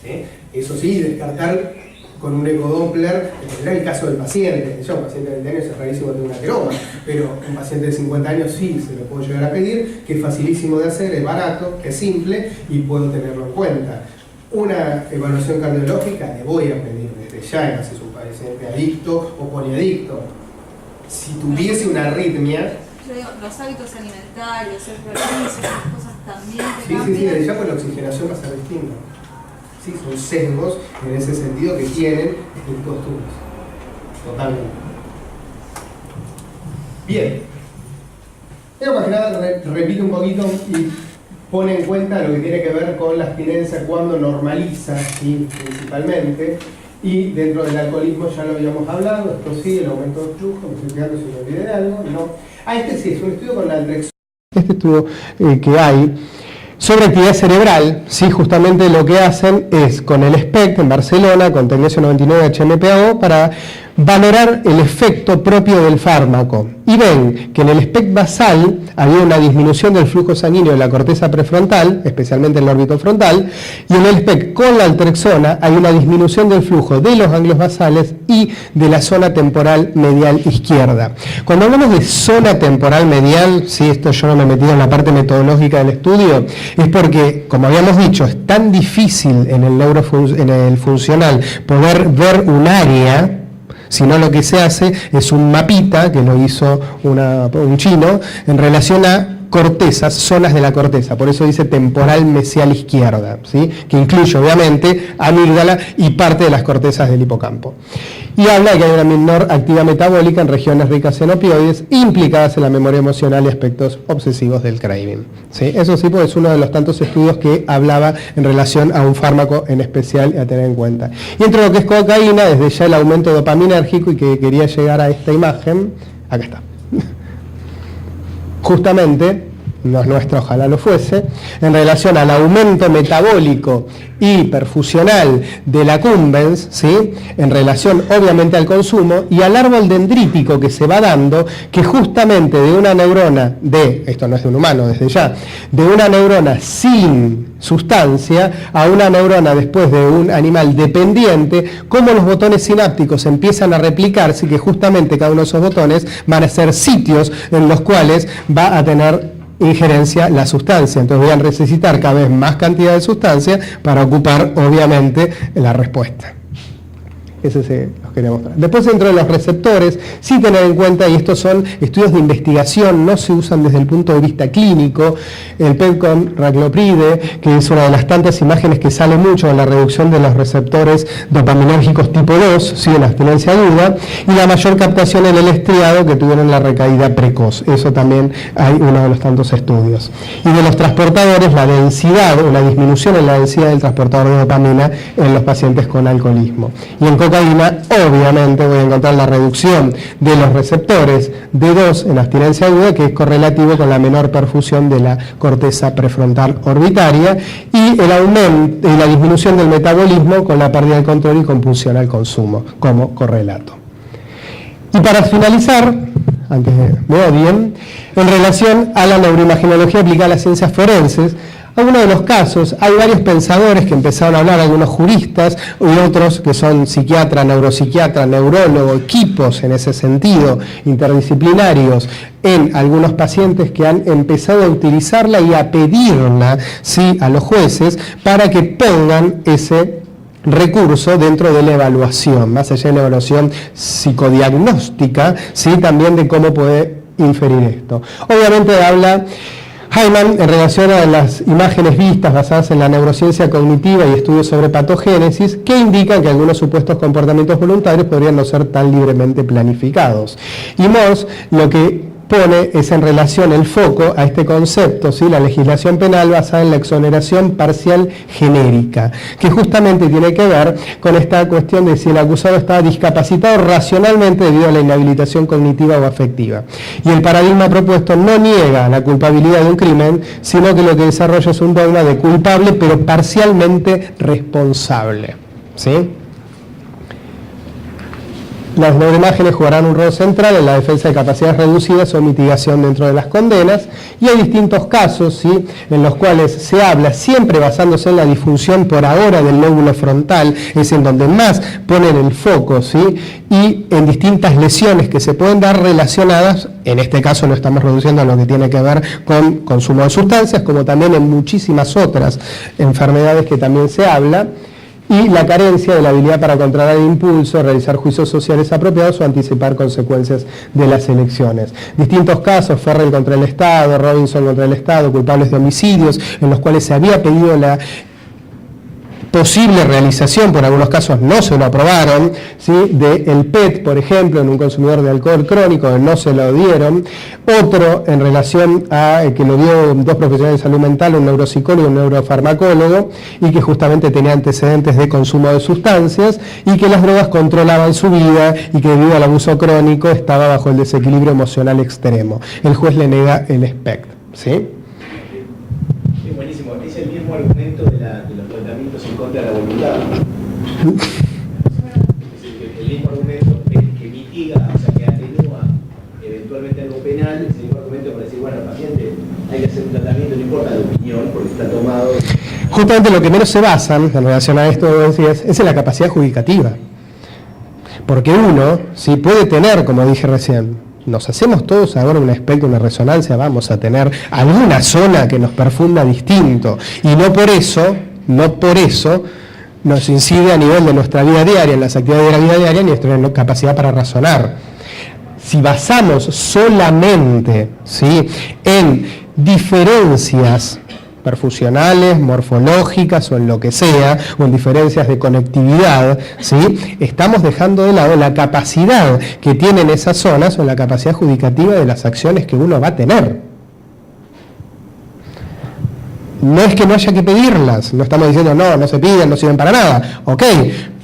¿Sí? Eso sí, descartar con un ecodoppler, tendrá el caso del paciente. Yo, un paciente de 20 años es rarísimo tener un ateroma, pero un paciente de 50 años sí se lo puedo llegar a pedir, que es facilísimo de hacer, es barato, que es simple y puedo tenerlo en cuenta. Una evaluación cardiológica le voy a pedir desde ya, si es un paciente adicto o poliadicto. Si tuviese una arritmia... Yo digo, los hábitos alimentarios, el ejercicio, esas cosas también te Sí, cambian. desde ya pues la oxigenación va a ser distinta. Sí, son sesgos en ese sentido que tienen en costumbres. Totalmente. Bien. Pero más que nada repite un poquito y pone en cuenta lo que tiene que ver con la abstinencia cuando normaliza, ¿sí? Principalmente. Y dentro del alcoholismo ya lo habíamos hablado, esto sí, el aumento de flujo, me estoy quedando si me olvidé de algo, no. Este sí, es un estudio con la naltrexona. Este estudio que hay sobre actividad cerebral, ¿sí? Justamente lo que hacen es con el SPECT en Barcelona, con Tecnesio 99 HMPAO, para valorar el efecto propio del fármaco. Y ven que en el SPECT basal había una disminución del flujo sanguíneo de la corteza prefrontal, especialmente en el órbito frontal, y en el SPECT con la naltrexona hay una disminución del flujo de los ganglios basales y de la zona temporal medial izquierda. Cuando hablamos de zona temporal medial, sí, esto yo no me he metido en la parte metodológica del estudio, es porque, como habíamos dicho, es tan difícil en el funcional poder ver un área, sino lo que se hace es un mapita, que lo hizo un chino, en relación a cortezas, zonas de la corteza, por eso dice temporal mesial izquierda, ¿sí? Que incluye obviamente amígdala y parte de las cortezas del hipocampo. Y habla de que hay una menor actividad metabólica en regiones ricas en opioides implicadas en la memoria emocional y aspectos obsesivos del craving, ¿sí? Eso sí, pues es uno de los tantos estudios que hablaba en relación a un fármaco en especial a tener en cuenta. Y entre lo que es cocaína, desde ya el aumento dopaminérgico, y que quería llegar a esta imagen, acá está. Justamente, no es nuestra, ojalá lo fuese, en relación al aumento metabólico y perfusional del accumbens, ¿sí? En relación obviamente al consumo y al árbol dendrítico que se va dando, que justamente de una neurona esto no es de un humano desde ya, de una neurona sin sustancia a una neurona después de un animal dependiente, cómo los botones sinápticos empiezan a replicarse y que justamente cada uno de esos botones van a ser sitios en los cuales va a tener injerencia la sustancia. Entonces voy a necesitar cada vez más cantidad de sustancia para ocupar obviamente la respuesta. Ese se los quería mostrar. Después, dentro de los receptores, sí tener en cuenta, y estos son estudios de investigación, no se usan desde el punto de vista clínico, el PET con raclopride, que es una de las tantas imágenes que sale mucho en la reducción de los receptores dopaminérgicos tipo 2, ¿sí? En la abstinencia aguda, y la mayor captación en el estriado que tuvieron la recaída precoz. Eso también hay uno de los tantos estudios. Y de los transportadores, la densidad o la disminución en la densidad del transportador de dopamina en los pacientes con alcoholismo. Y en cocaína, obviamente, voy a encontrar la reducción de los receptores D2 en abstinencia aguda, que es correlativo con la menor perfusión de la corteza prefrontal orbitaria, y el aumento y la disminución del metabolismo con la pérdida del control y compulsión al consumo como correlato. Y para finalizar, antes de me odien, en relación a la neuroimagenología aplicada a las ciencias forenses, algunos de los casos, hay varios pensadores que empezaron a hablar, algunos juristas y otros que son psiquiatras, neuropsiquiatras, neurólogos, equipos en ese sentido, interdisciplinarios, en algunos pacientes que han empezado a utilizarla y a pedirla, ¿sí?, a los jueces para que pongan ese recurso dentro de la evaluación, más allá de la evaluación psicodiagnóstica, ¿sí?, también de cómo poder inferir esto. Obviamente habla Hyman en relación a las imágenes vistas basadas en la neurociencia cognitiva y estudios sobre patogénesis que indican que algunos supuestos comportamientos voluntarios podrían no ser tan libremente planificados. Y Morse lo que pone es en relación el foco a este concepto, ¿sí?, la legislación penal basada en la exoneración parcial genérica, que justamente tiene que ver con esta cuestión de si el acusado está discapacitado racionalmente debido a la inhabilitación cognitiva o afectiva. Y el paradigma propuesto no niega la culpabilidad de un crimen, sino que lo que desarrolla es un dogma de culpable pero parcialmente responsable, ¿sí? Las neuroimágenes jugarán un rol central en la defensa de capacidades reducidas o mitigación dentro de las condenas, y hay distintos casos, ¿sí?, en los cuales se habla, siempre basándose en la disfunción por ahora del lóbulo frontal, es en donde más ponen el foco, ¿sí?, y en distintas lesiones que se pueden dar relacionadas, en este caso lo estamos reduciendo a lo que tiene que ver con consumo de sustancias, como también en muchísimas otras enfermedades que también se habla, y la carencia de la habilidad para controlar el impulso, realizar juicios sociales apropiados o anticipar consecuencias de las elecciones. Distintos casos, Ferrell contra el Estado, Robinson contra el Estado, culpables de homicidios, en los cuales se había pedido la posible realización, por algunos casos no se lo aprobaron, ¿sí?, del PET, por ejemplo, en un consumidor de alcohol crónico, no se lo dieron. Otro en relación a que lo dio dos profesionales de salud mental, un neuropsicólogo y un neurofarmacólogo, y que justamente tenía antecedentes de consumo de sustancias y que las drogas controlaban su vida y que debido al abuso crónico estaba bajo el desequilibrio emocional extremo. El juez le niega el SPECT, ¿sí? Es buenísimo, es el mismo argumento de los tratamientos en contra de la voluntad. El mismo argumento que mitiga, o sea, que atenúa eventualmente algo penal, es el mismo argumento para decir, bueno, paciente, hay que hacer un tratamiento, no importa la opinión, porque está tomado. Justamente lo que menos se basan en relación a esto, decías, es en la capacidad judicativa. Porque uno, sí, puede tener, como dije recién, nos hacemos todos ahora un espectro, una resonancia, vamos a tener alguna zona que nos perfunda distinto, y no por eso nos incide a nivel de nuestra vida diaria, en las actividades de la vida diaria, ni nuestra capacidad para razonar. Si basamos solamente, ¿sí?, en diferencias perfusionales, morfológicas o en lo que sea, o en diferencias de conectividad, ¿sí?, estamos dejando de lado la capacidad que tienen esas zonas o la capacidad judicativa de las acciones que uno va a tener. No es que no haya que pedirlas, no estamos diciendo no se piden, no sirven para nada, ok,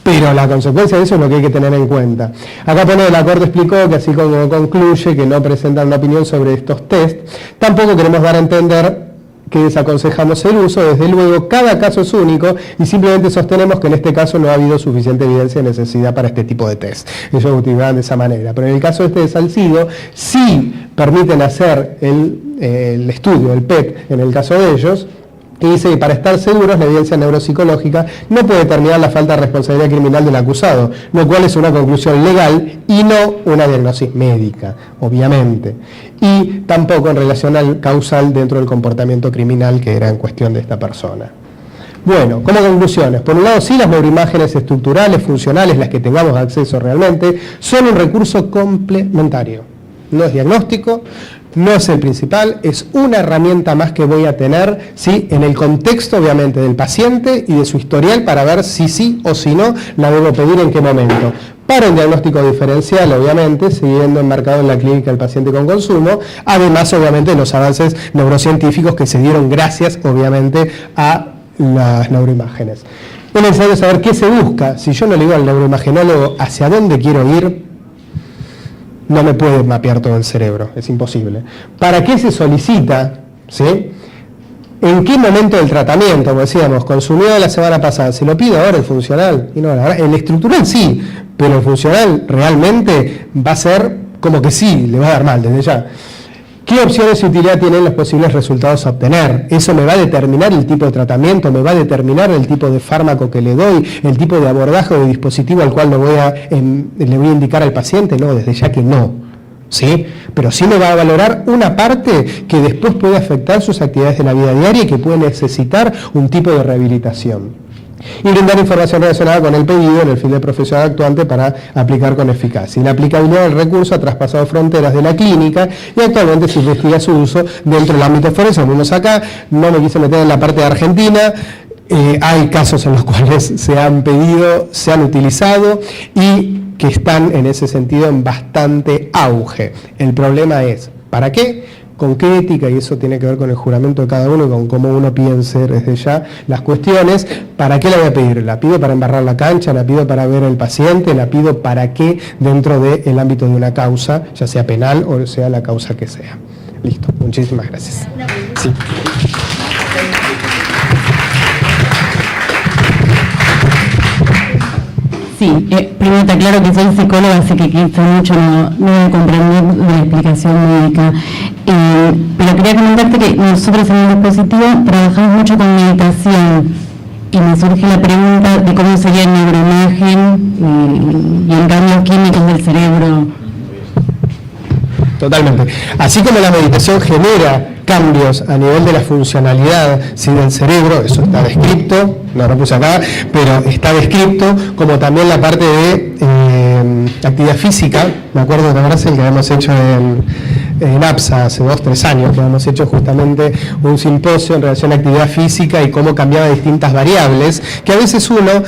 pero la consecuencia de eso es lo que hay que tener en cuenta. Acá pone, la Corte explicó que así como concluye que no presentan una opinión sobre estos test, tampoco queremos dar a entender que desaconsejamos el uso. Desde luego, cada caso es único y simplemente sostenemos que en este caso no ha habido suficiente evidencia de necesidad para este tipo de test. Ellos lo utilizaban de esa manera. Pero en el caso de Salcido, sí permiten hacer el estudio, el PET, en el caso de ellos, y dice que para estar seguros la evidencia neuropsicológica no puede determinar la falta de responsabilidad criminal del acusado, lo cual es una conclusión legal y no una diagnosis médica, obviamente. Y tampoco en relación al causal dentro del comportamiento criminal que era en cuestión de esta persona. Bueno, como conclusiones, por un lado sí, las neuroimágenes estructurales, funcionales, las que tengamos acceso realmente, son un recurso complementario. No es diagnóstico, no es el principal, es una herramienta más que voy a tener, ¿sí?, en el contexto obviamente del paciente y de su historial para ver si sí o si no la debo pedir en qué momento. Para un diagnóstico diferencial, obviamente, siguiendo enmarcado en la clínica del paciente con consumo, además obviamente de los avances neurocientíficos que se dieron gracias obviamente a las neuroimágenes. Es necesario saber qué se busca. Si yo no le digo al neuroimagenólogo hacia dónde quiero ir, no me puede mapear todo el cerebro, es imposible. ¿Para qué se solicita? ¿Sí? ¿En qué momento del tratamiento? Como decíamos, consumió la semana pasada, ¿se lo pido ahora el funcional? Y no, la verdad, el estructural sí, pero el funcional realmente va a ser como que sí, le va a dar mal desde ya. ¿Qué opciones y utilidad tienen los posibles resultados a obtener? Eso me va a determinar el tipo de tratamiento, me va a determinar el tipo de fármaco que le doy, el tipo de abordaje o de dispositivo al cual le voy a indicar al paciente. No, desde ya que no. ¿Sí? Pero sí me va a valorar una parte que después puede afectar sus actividades de la vida diaria y que puede necesitar un tipo de rehabilitación. Y brindar información relacionada con el pedido en el fin de profesional actuante para aplicar con eficacia. Y la aplicabilidad del recurso ha traspasado fronteras de la clínica y actualmente se investiga su uso dentro del ámbito forense. Vimos acá, no me quise meter en la parte de Argentina. Hay casos en los cuales se han pedido, se han utilizado y que están en ese sentido en bastante auge. El problema es, ¿para qué? ¿Con qué ética? Y eso tiene que ver con el juramento de cada uno y con cómo uno piense desde ya las cuestiones. ¿Para qué la voy a pedir? ¿La pido para embarrar la cancha? ¿La pido para ver al paciente? ¿La pido para qué dentro del ámbito de una causa, ya sea penal o sea la causa que sea? Listo, muchísimas gracias. Sí. Sí, primero te aclaro que soy psicóloga, así que quizá mucho no voy a comprender de la explicación médica. Pero quería comentarte que nosotros en el dispositivo trabajamos mucho con meditación y me surge la pregunta de cómo sería el neuroimagen y el cambios químicos del cerebro. Totalmente. Así como la meditación genera cambios a nivel de la funcionalidad del cerebro, eso está descrito, no lo puse acá, pero está descrito, como también la parte de actividad física. Me acuerdo de la frase que habíamos hecho en APSA hace 2-3 años, que habíamos hecho justamente un simposio en relación a actividad física y cómo cambiaba distintas variables, que a veces uno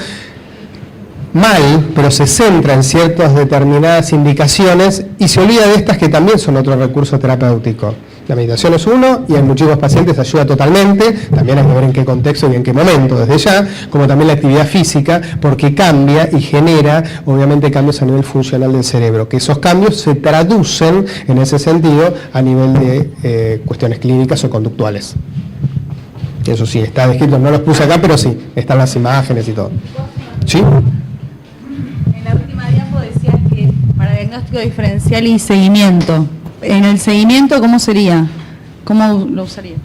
mal, pero se centra en ciertas determinadas indicaciones y se olvida de estas que también son otro recurso terapéutico. La meditación es uno y en muchísimos pacientes ayuda totalmente, también hay que ver en qué contexto y en qué momento desde ya, como también la actividad física, porque cambia y genera obviamente cambios a nivel funcional del cerebro, que esos cambios se traducen en ese sentido a nivel de cuestiones clínicas o conductuales. Eso sí, está descrito, no los puse acá, pero sí, están las imágenes y todo. ¿Sí? En la última diapo decías que para diagnóstico diferencial y seguimiento. En el seguimiento, ¿cómo sería? ¿Cómo lo usaría?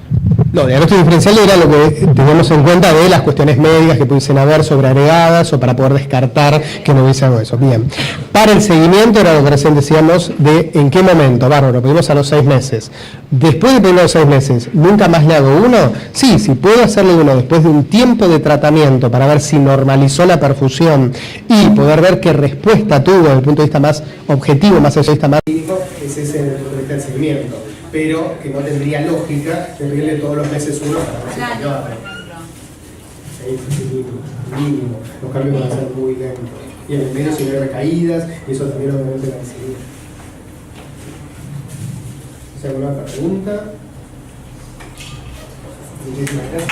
No, el diagnóstico diferencial era lo que tenemos en cuenta de las cuestiones médicas que pudiesen haber sobreagregadas o para poder descartar que no hubiese algo de eso. Bien. Para el seguimiento era lo que recién decíamos de en qué momento. Bárbaro, pedimos a los 6 meses. Después de pedir a los 6 meses, ¿nunca más le hago uno? Sí, si puedo hacerle uno después de un tiempo de tratamiento para ver si normalizó la perfusión y poder ver qué respuesta tuvo desde el punto de vista más objetivo, más allá más clínico, ese es el seguimiento. Pero que no tendría lógica de pedirle todos los meses uno para ver si cambiaba. Mínimo. Los cambios van a ser muy lentos. Y en el medio si hay recaídas, y eso también obviamente va a seguir. ¿Alguna otra pregunta? Muchísimas gracias.